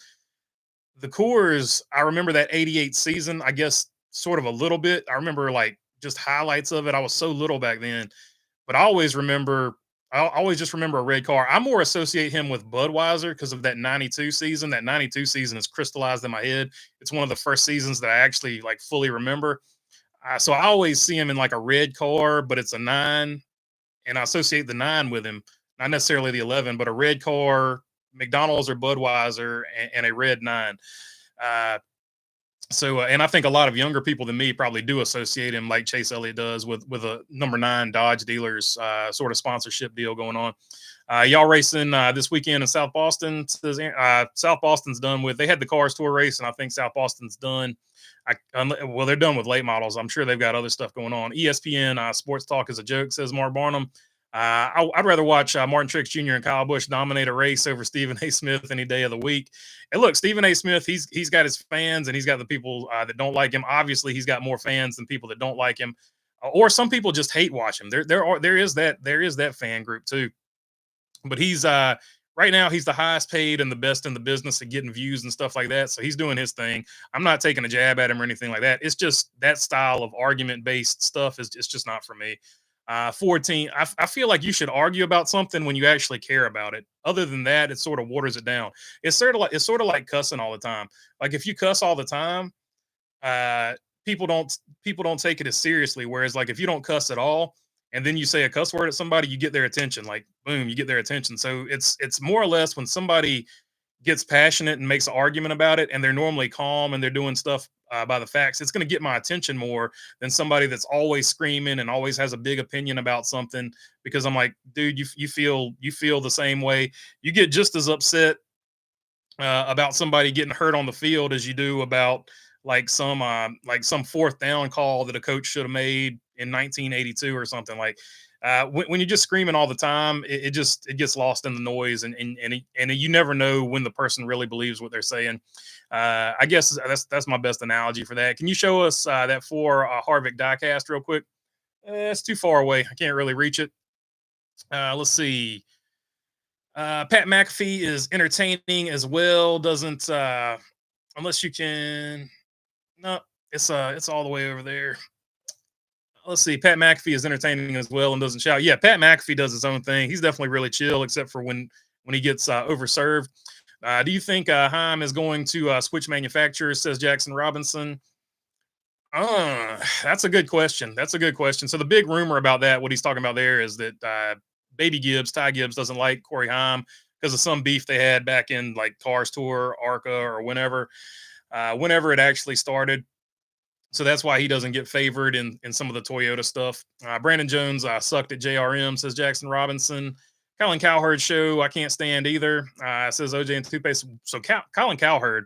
I remember that '88 season. I guess sort of a little bit. I remember like just highlights of it. I was so little back then, but I always just remember a red car. I more associate him with Budweiser because of that '92 season. That '92 season is crystallized in my head. It's one of the first seasons that I actually like fully remember. So I always see him in like a red car, but it's a nine, and I associate the nine with him, not necessarily the 11, but a red car, McDonald's or Budweiser, and a red nine. Uh, and I think a lot of younger people than me probably do associate him like Chase Elliott does with a number nine Dodge dealers sort of sponsorship deal going on. Y'all racing this weekend in South Boston. South Boston's done with. They had the Cars Tour race, and I think South Boston's done. Well, they're done with late models. I'm sure they've got other stuff going on. ESPN Sports Talk is a joke, says Mark Barnum. I'd rather watch Martin Truex Jr. and Kyle Busch dominate a race over Stephen A. Smith any day of the week. And look, Stephen A. Smith, he's got his fans and he's got the people that don't like him. Obviously, he's got more fans than people that don't like him, or some people just hate watch him. There is that fan group too. But he's right now he's the highest paid and the best in the business at getting views and stuff like that. So he's doing his thing. I'm not taking a jab at him or anything like that. It's just that style of argument based stuff is it's just not for me. 14. I feel like you should argue about something when you actually care about it. Other than that, it sort of waters it down. It's sort of like cussing all the time. Like if you cuss all the time, uh, people don't take it as seriously. Whereas like if you don't cuss at all, and then you say a cuss word at somebody, you get their attention. Like boom, you get their attention. So it's more or less when somebody gets passionate and makes an argument about it, and they're normally calm and they're doing stuff by the facts, it's going to get my attention more than somebody that's always screaming and always has a big opinion about something. Because I'm like, dude, you feel the same way. You get just as upset about somebody getting hurt on the field as you do about like some fourth down call that a coach should have made in 1982 or something. Like when you're just screaming all the time, it gets lost in the noise, and you never know when the person really believes what they're saying. I guess that's my best analogy for that. Can you show us that for Harvick diecast real quick? It's too far away. I can't really reach it. Let's see. Pat McAfee is entertaining as well. Doesn't unless you can. No, it's all the way over there. Let's see. Pat McAfee is entertaining as well and doesn't shout. Yeah, Pat McAfee does his own thing. He's definitely really chill, except for when he gets overserved. Do you think Heim is going to switch manufacturers? Says Jackson Robinson. That's a good question. That's a good question. So the big rumor about that, what he's talking about there, is that Baby Gibbs, Ty Gibbs, doesn't like Corey Heim because of some beef they had back in like Cars Tour, ARCA, or whenever it actually started. So that's why he doesn't get favored in some of the Toyota stuff. Brandon Jones sucked at JRM, says Jackson Robinson. Colin Cowherd show, I can't stand either, says OJ and Toothpaste. So Colin Cowherd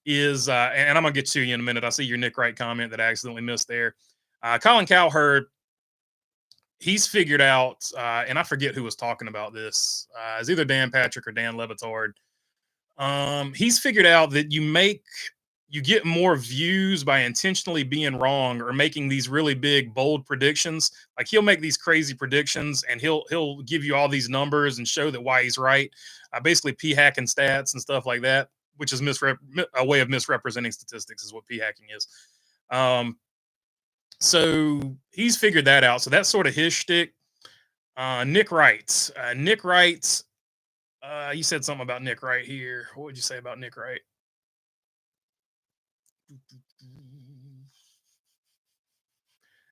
is, and I'm going to get to you in a minute. I see your Nick Wright comment that I accidentally missed there. Colin Cowherd, he's figured out, and I forget who was talking about this. It's either Dan Patrick or Dan Levitard. He's figured out that you get more views by intentionally being wrong or making these really big, bold predictions. Like he'll make these crazy predictions and he'll give you all these numbers and show that why he's right. Basically, p hacking stats and stuff like that, which is a way of misrepresenting statistics, is what p hacking is. So he's figured that out. So that's sort of his shtick. Nick Wright. Nick Wright. You said something about Nick Wright here. What would you say about Nick Wright?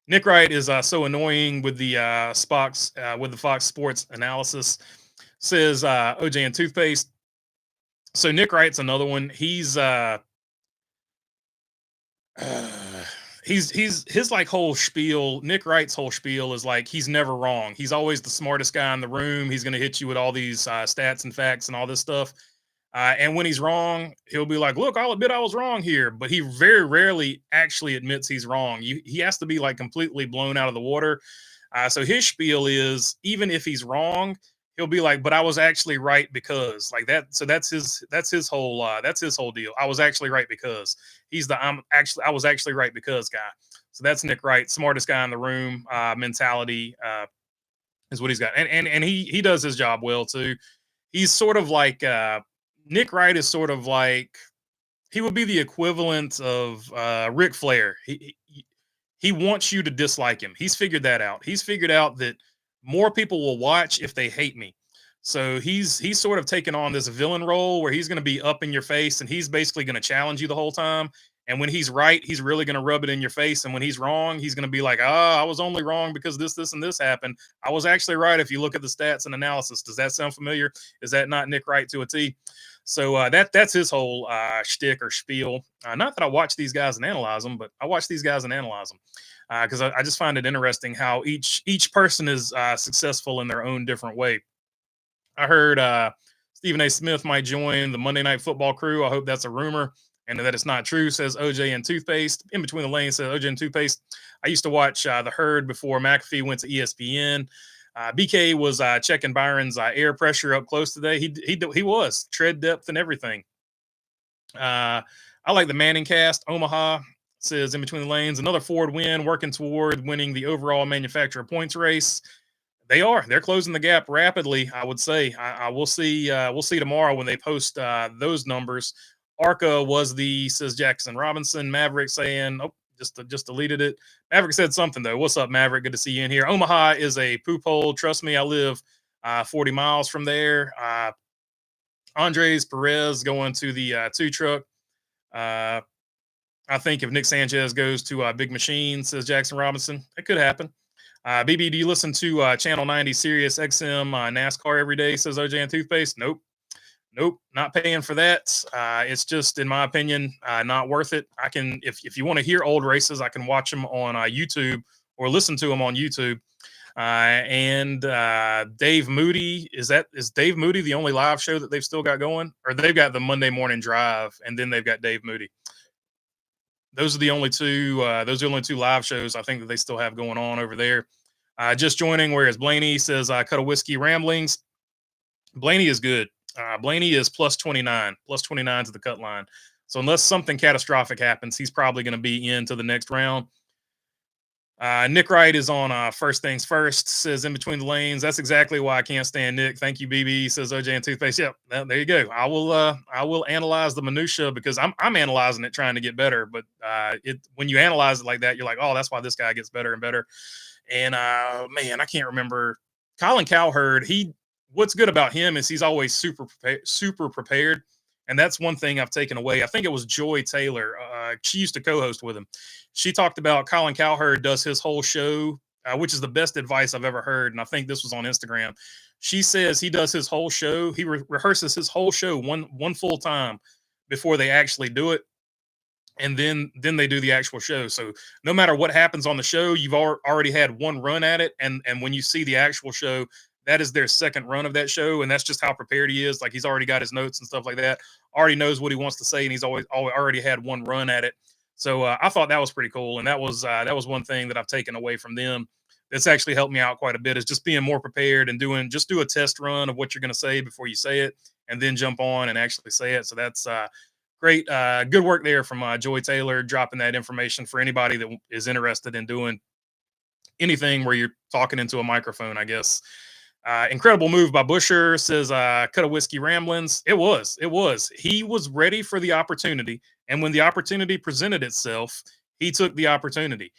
Nick Wright is so annoying with the Fox Sports analysis. Says OJ and Toothpaste. So Nick Wright's another one. He's his like whole spiel. Nick Wright's whole spiel is like he's never wrong. He's always the smartest guy in the room. He's going to hit you with all these stats and facts and all this stuff. And when he's wrong, he'll be like, look, I'll admit I was wrong here. But he very rarely actually admits he's wrong. He has to be like completely blown out of the water. So his spiel is, even if he's wrong, he'll be like, but I was actually right because, like that. So that's his whole deal. I was actually right because he's I was actually right because guy. So that's Nick Wright, smartest guy in the room mentality is what he's got. And he does his job well too. He's sort of like Nick Wright is sort of like, he would be the equivalent of Ric Flair. He wants you to dislike him. He's figured that out. He's figured out that more people will watch if they hate me. So he's sort of taken on this villain role where he's going to be up in your face and he's basically going to challenge you the whole time. And when he's right, he's really going to rub it in your face. And when he's wrong, he's going to be like, I was only wrong because this, and this happened. I was actually right if you look at the stats and analysis. Does that sound familiar? Is that not Nick Wright to a T? So that's his whole shtick or spiel. Not that I watch these guys and analyze them, but I watch these guys and analyze them because I just find it interesting how each person is successful in their own different way. I heard Stephen A. Smith might join the Monday Night Football crew. I hope that's a rumor and that it's not true, says OJ and Toothpaste. In between the lanes, says OJ and Toothpaste. I used to watch The Herd before McAfee went to ESPN. BK was checking Byron's air pressure up close today. He was tread depth and everything. I like the Manning cast. Omaha says in between the lanes, another Ford win, working toward winning the overall manufacturer points race. They're closing the gap rapidly. I would say. I will see. We'll see tomorrow when they post those numbers. ARCA was says Jackson Robinson. Maverick saying, oh, just deleted it. Maverick said something though. What's up, Maverick? Good to see you in here. Omaha is a poop hole. Trust me, I live 40 miles from there. Andres Perez going to the 2 truck. I think if Nick Sanchez goes to Big Machine, says Jackson Robinson, it could happen. BB, do you listen to Channel 90 Sirius XM NASCAR every day, says OJ and Toothpaste? Nope, not paying for that. It's just, in my opinion, not worth it. I can, if you want to hear old races, I can watch them on YouTube or listen to them on YouTube. And Dave Moody, is Dave Moody the only live show that they've still got going? Or they've got the Monday Morning Drive, and then they've got Dave Moody. Those are the only two. Those are the only two live shows I think that they still have going on over there. Just joining, whereas Blaney says, "Cut a whiskey ramblings." Blaney is good. Blaney is plus 29 to the cut line. So unless something catastrophic happens, he's probably going to be into the next round. Nick Wright is on First Things First, says in between the lanes. That's exactly why I can't stand Nick. Thank you, BB, says OJ and Toothpaste. Yep, there you go. I will analyze the minutia because I'm analyzing it trying to get better. But when you analyze it like that, you're like, oh, that's why this guy gets better and better. And man, I can't remember. Colin Cowherd, what's good about him is he's always super prepared. And that's one thing I've taken away. I think it was Joy Taylor. She used to co-host with him. She talked about Colin Cowherd does his whole show, which is the best advice I've ever heard. And I think this was on Instagram. She says he does his whole show. He rehearses his whole show one full time before they actually do it. and then they do the actual show. So no matter what happens on the show, you've already had one run at it, and when you see the actual show, that is their second run of that show, and that's just how prepared he is. Like he's already got his notes and stuff like that, already knows what he wants to say, and he's already had one run at it. So I thought that was pretty cool, and that was one thing that I've taken away from them. That's actually helped me out quite a bit, is just being more prepared and do a test run of what you're going to say before you say it, and then jump on and actually say it. So that's great, good work there from Joy Taylor, dropping that information for anybody that is interested in doing anything where you're talking into a microphone, I guess. Incredible move by Busher, says cut a whiskey ramblings. It was. He was ready for the opportunity. And when the opportunity presented itself, he took the opportunity.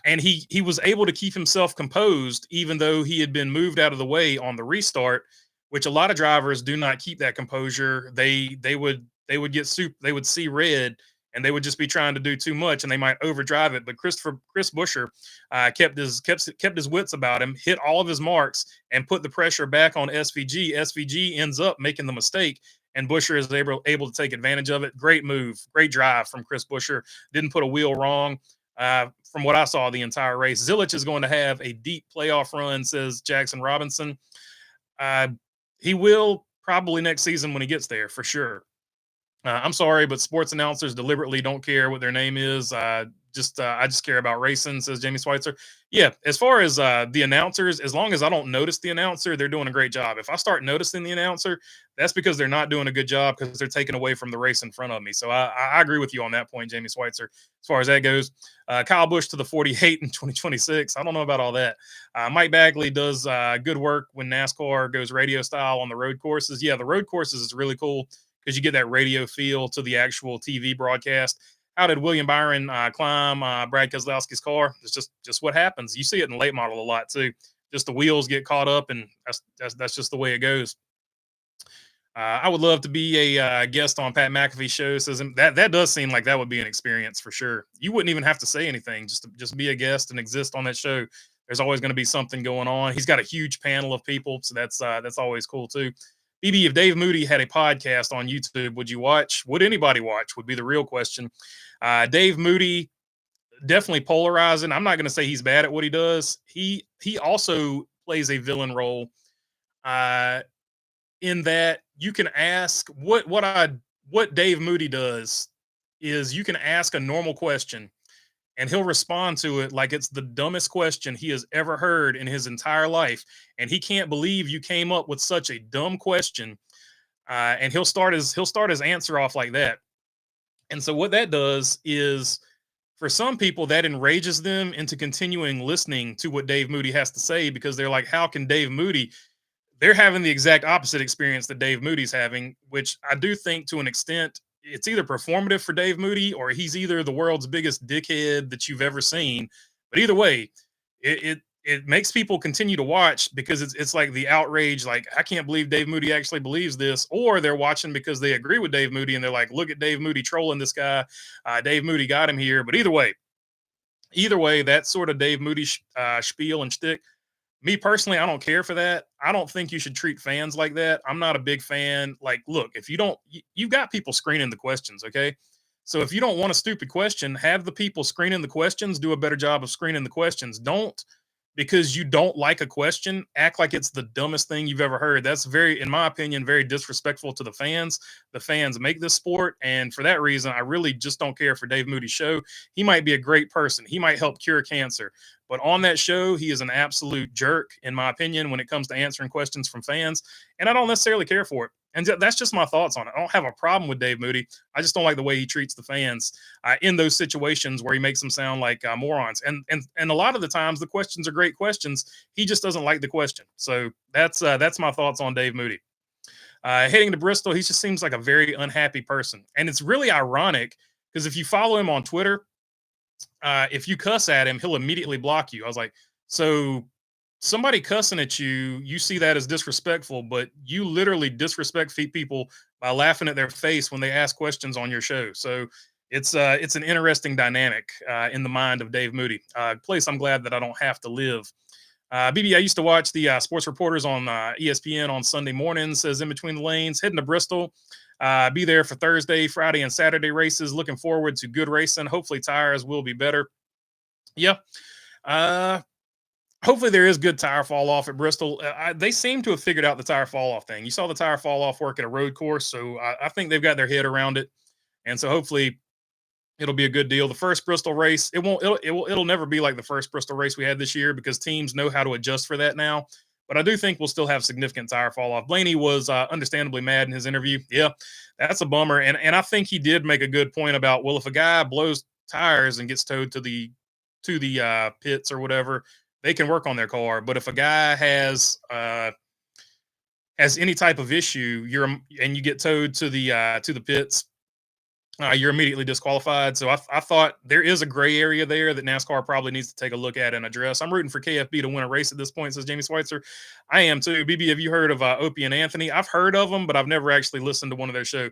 And he was able to keep himself composed, even though he had been moved out of the way on the restart, which a lot of drivers do not keep that composure. They would get soup, they would see red, and they would just be trying to do too much, and they might overdrive it. But Chris Busher kept his wits about him, hit all of his marks, and put the pressure back on SVG. SVG ends up making the mistake, and Busher is able to take advantage of it. Great move, great drive from Chris Busher. Didn't put a wheel wrong. From what I saw the entire race, Zilich is going to have a deep playoff run, says Jackson Robinson. He will probably next season when he gets there, for sure. I'm sorry, but sports announcers deliberately don't care what their name is. I just care about racing, says Jamie Schweitzer. Yeah, as far as the announcers, as long as I don't notice the announcer, they're doing a great job. If I start noticing the announcer, that's because they're not doing a good job, because they're taking away from the race in front of me. So I agree with you on that point, Jamie Schweitzer, as far as that goes. Kyle Busch to the 48 in 2026. I don't know about all that. Mike Bagley does good work when NASCAR goes radio style on the road courses. Yeah, the road courses is really cool, because you get that radio feel to the actual TV broadcast. How did William Byron climb Brad Keselowski's car? It's just what happens. You see it in late model a lot too. Just the wheels get caught up, and that's just the way it goes. I would love to be a guest on Pat McAfee's show. Says that does seem like that would be an experience for sure. You wouldn't even have to say anything, just be a guest and exist on that show. There's always going to be something going on. He's got a huge panel of people, so that's always cool too. BB, if Dave Moody had a podcast on YouTube, would you watch? Would anybody watch? Would be the real question. Dave Moody, definitely polarizing. I'm not going to say he's bad at what he does. He also plays a villain role, in that you can ask what Dave Moody does is you can ask a normal question, and he'll respond to it like it's the dumbest question he has ever heard in his entire life, and he can't believe you came up with such a dumb question. And he'll start his answer off like that. And so what that does is, for some people, that enrages them into continuing listening to what Dave Moody has to say, because they're like, how can Dave Moody? They're having the exact opposite experience that Dave Moody's having, which I do think to an extent it's either performative for Dave Moody, or he's either the world's biggest dickhead that you've ever seen. But either way, it makes people continue to watch, because it's like the outrage, like, I can't believe Dave Moody actually believes this, or they're watching because they agree with Dave Moody and they're like, look at Dave Moody trolling this guy. Dave Moody got him here. But either way, that sort of Dave Moody spiel and shtick. Me personally, I don't care for that. I don't think you should treat fans like that. I'm not a big fan. Like, look, if you don't, you've got people screening the questions, okay? So if you don't want a stupid question, have the people screening the questions do a better job of screening the questions. Don't, because you don't like a question, act like it's the dumbest thing you've ever heard. That's very, in my opinion, very disrespectful to the fans. The fans make this sport, and for that reason, I really just don't care for Dave Moody's show. He might be a great person. He might help cure cancer. But on that show, he is an absolute jerk, in my opinion, when it comes to answering questions from fans. And I don't necessarily care for it. And that's just my thoughts on it. I don't have a problem with Dave Moody. I just don't like the way he treats the fans in those situations where he makes them sound like morons. And a lot of the times, the questions are great questions. He just doesn't like the question. So that's my thoughts on Dave Moody. Heading to Bristol, he just seems like a very unhappy person. And it's really ironic, because if you follow him on Twitter, if you cuss at him, he'll immediately block you. I was like, so somebody cussing at you, you see that as disrespectful, but you literally disrespect people by laughing at their face when they ask questions on your show. So it's an interesting dynamic in the mind of Dave Moody. Place I'm glad that I don't have to live. BB, I used to watch the sports reporters on ESPN on Sunday mornings, says In Between the Lanes, heading to Bristol. Be there for Thursday, Friday, and Saturday races. Looking forward to good racing. Hopefully, tires will be better. Yeah. Uh, Hopefully there is good tire fall off at Bristol. They seem to have figured out the tire fall off thing. You saw the tire fall off work at a road course, so I think they've got their head around it, and so hopefully it'll be a good deal. The first Bristol race, it won't, it'll never be like the first Bristol race we had this year because teams know how to adjust for that now. But I do think we'll still have significant tire fall off. Blaney was understandably mad in his interview. Yeah, that's a bummer, and I think he did make a good point about, well, if a guy blows tires and gets towed to the pits or whatever, they can work on their car. But if a guy has any type of issue, and you get towed to the pits, you're immediately disqualified. So I thought there is a gray area there that NASCAR probably needs to take a look at and address. I'm rooting for KFB to win a race at this point, says Jamie Schweitzer. I am too. BB, have you heard of Opie and Anthony? I've heard of them, but I've never actually listened to one of their show.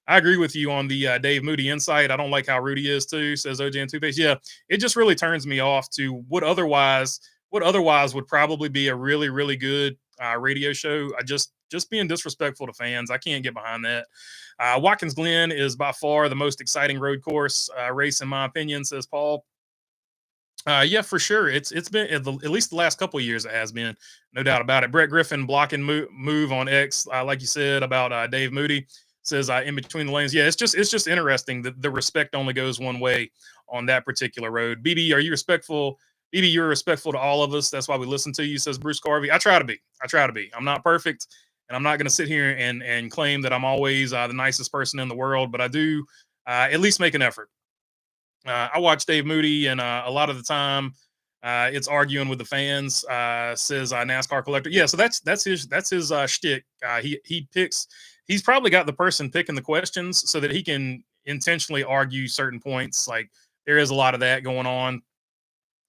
I agree with you on the Dave Moody insight. I don't like how Rudy is too, says OJ and Two Face. Yeah, it just really turns me off to what otherwise would probably be a really, really good radio show. Just being disrespectful to fans. I can't get behind that. Watkins Glen is by far the most exciting road course race, in my opinion, says Paul. Yeah, for sure. It's been at least the last couple of years. It has been, no doubt about it. Brett Griffin blocking move on X, like you said about Dave Moody, says in between the lanes. Yeah, it's just interesting that the respect only goes one way on that particular road. BB, are you respectful? BB, you're respectful to all of us. That's why we listen to you, says Bruce Carvey. I try to be. I try to be. I'm not perfect, and I'm not going to sit here and claim that I'm always the nicest person in the world, but I do at least make an effort. I watch Dave Moody, and a lot of the time, it's arguing with the fans. Says NASCAR collector. Yeah, so that's his shtick. He picks. He's probably got the person picking the questions so that he can intentionally argue certain points. Like there is a lot of that going on.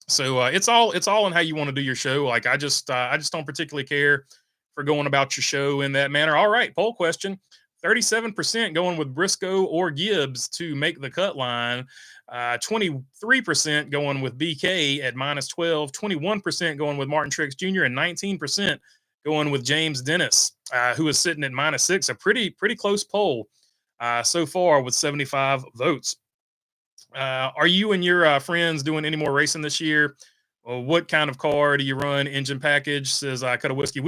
So it's all in how you want to do your show. Like I just don't particularly care for going about your show in that manner. All right, poll question. 37% going with Briscoe or Gibbs to make the cut line. 23% going with BK at -12. 21% going with Martin Truex Jr. and 19% going with James Dennis, who is sitting at -6. A pretty close poll so far with 75 votes. Are you and your friends doing any more racing this year? Well, what kind of car do you run? Engine package, says Cut a Whiskey.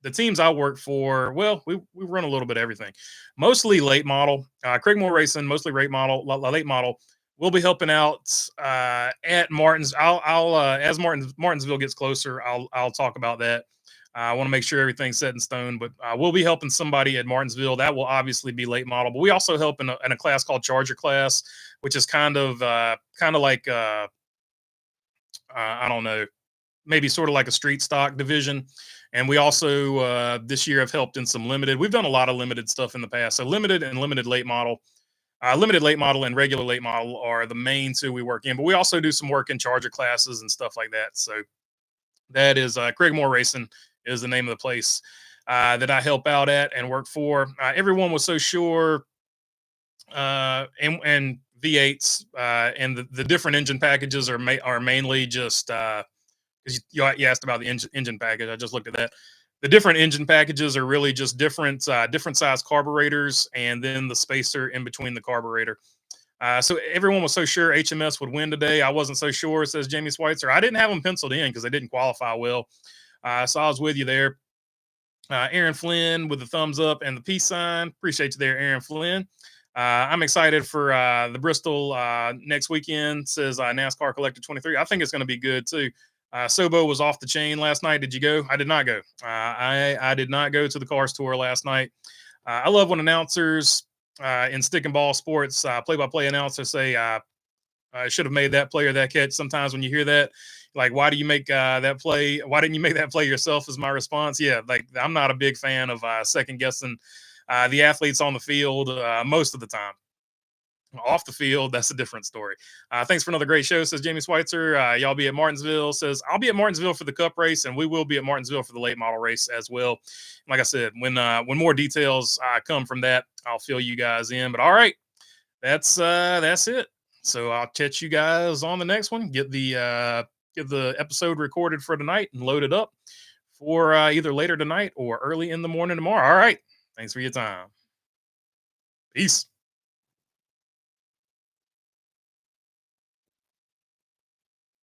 The teams I work for, well, we run a little bit of everything, mostly late model. Craigmore Racing, mostly late model. We'll be helping out at Martins. I'll as Martinsville gets closer, I'll talk about that. I want to make sure everything's set in stone, but we'll be helping somebody at Martinsville. That will obviously be late model, but we also help in a class called Charger class, which is kind of like I don't know, maybe sort of like a street stock division. And we also this year have helped in some limited. We've done a lot of limited stuff in the past. So limited and limited late model and regular late model are the main two we work in. But we also do some work in Charger classes and stuff like that. So that is Craigmore Racing is the name of the place that I help out at and work for. Everyone was so sure, and V8s and the different engine packages are mainly just because you asked about the engine package. I just looked at that. The different engine packages are really just different size carburetors and then the spacer in between the carburetor. So everyone was so sure HMS would win today. I wasn't so sure, says Jamie Schweitzer. I didn't have them penciled in because they didn't qualify well. So I was with you there. Aaron Flynn with the thumbs up and the peace sign. Appreciate you there, Aaron Flynn. I'm excited for the Bristol next weekend, says NASCAR Collector 23. I think it's going to be good too. Sobo was off the chain last night. Did you go? I did not go. I did not go to the Cars Tour last night. I love when announcers in stick and ball sports, play-by-play announcers say, I should have made that play or that catch. Sometimes when you hear that, like, why do you make that play? Why didn't you make that play yourself? Is my response. Yeah, like I'm not a big fan of second guessing the athletes on the field most of the time. Off the field, that's a different story. Thanks for another great show, says Jamie Schweitzer. Y'all be at Martinsville, says I'll be at Martinsville for the Cup race, and we will be at Martinsville for the late model race as well. Like I said, when more details come from that, I'll fill you guys in. But all right, that's it. So I'll catch you guys on the next one. Get the episode recorded for tonight and loaded up for either later tonight or early in the morning tomorrow. All right, thanks for your time. Peace.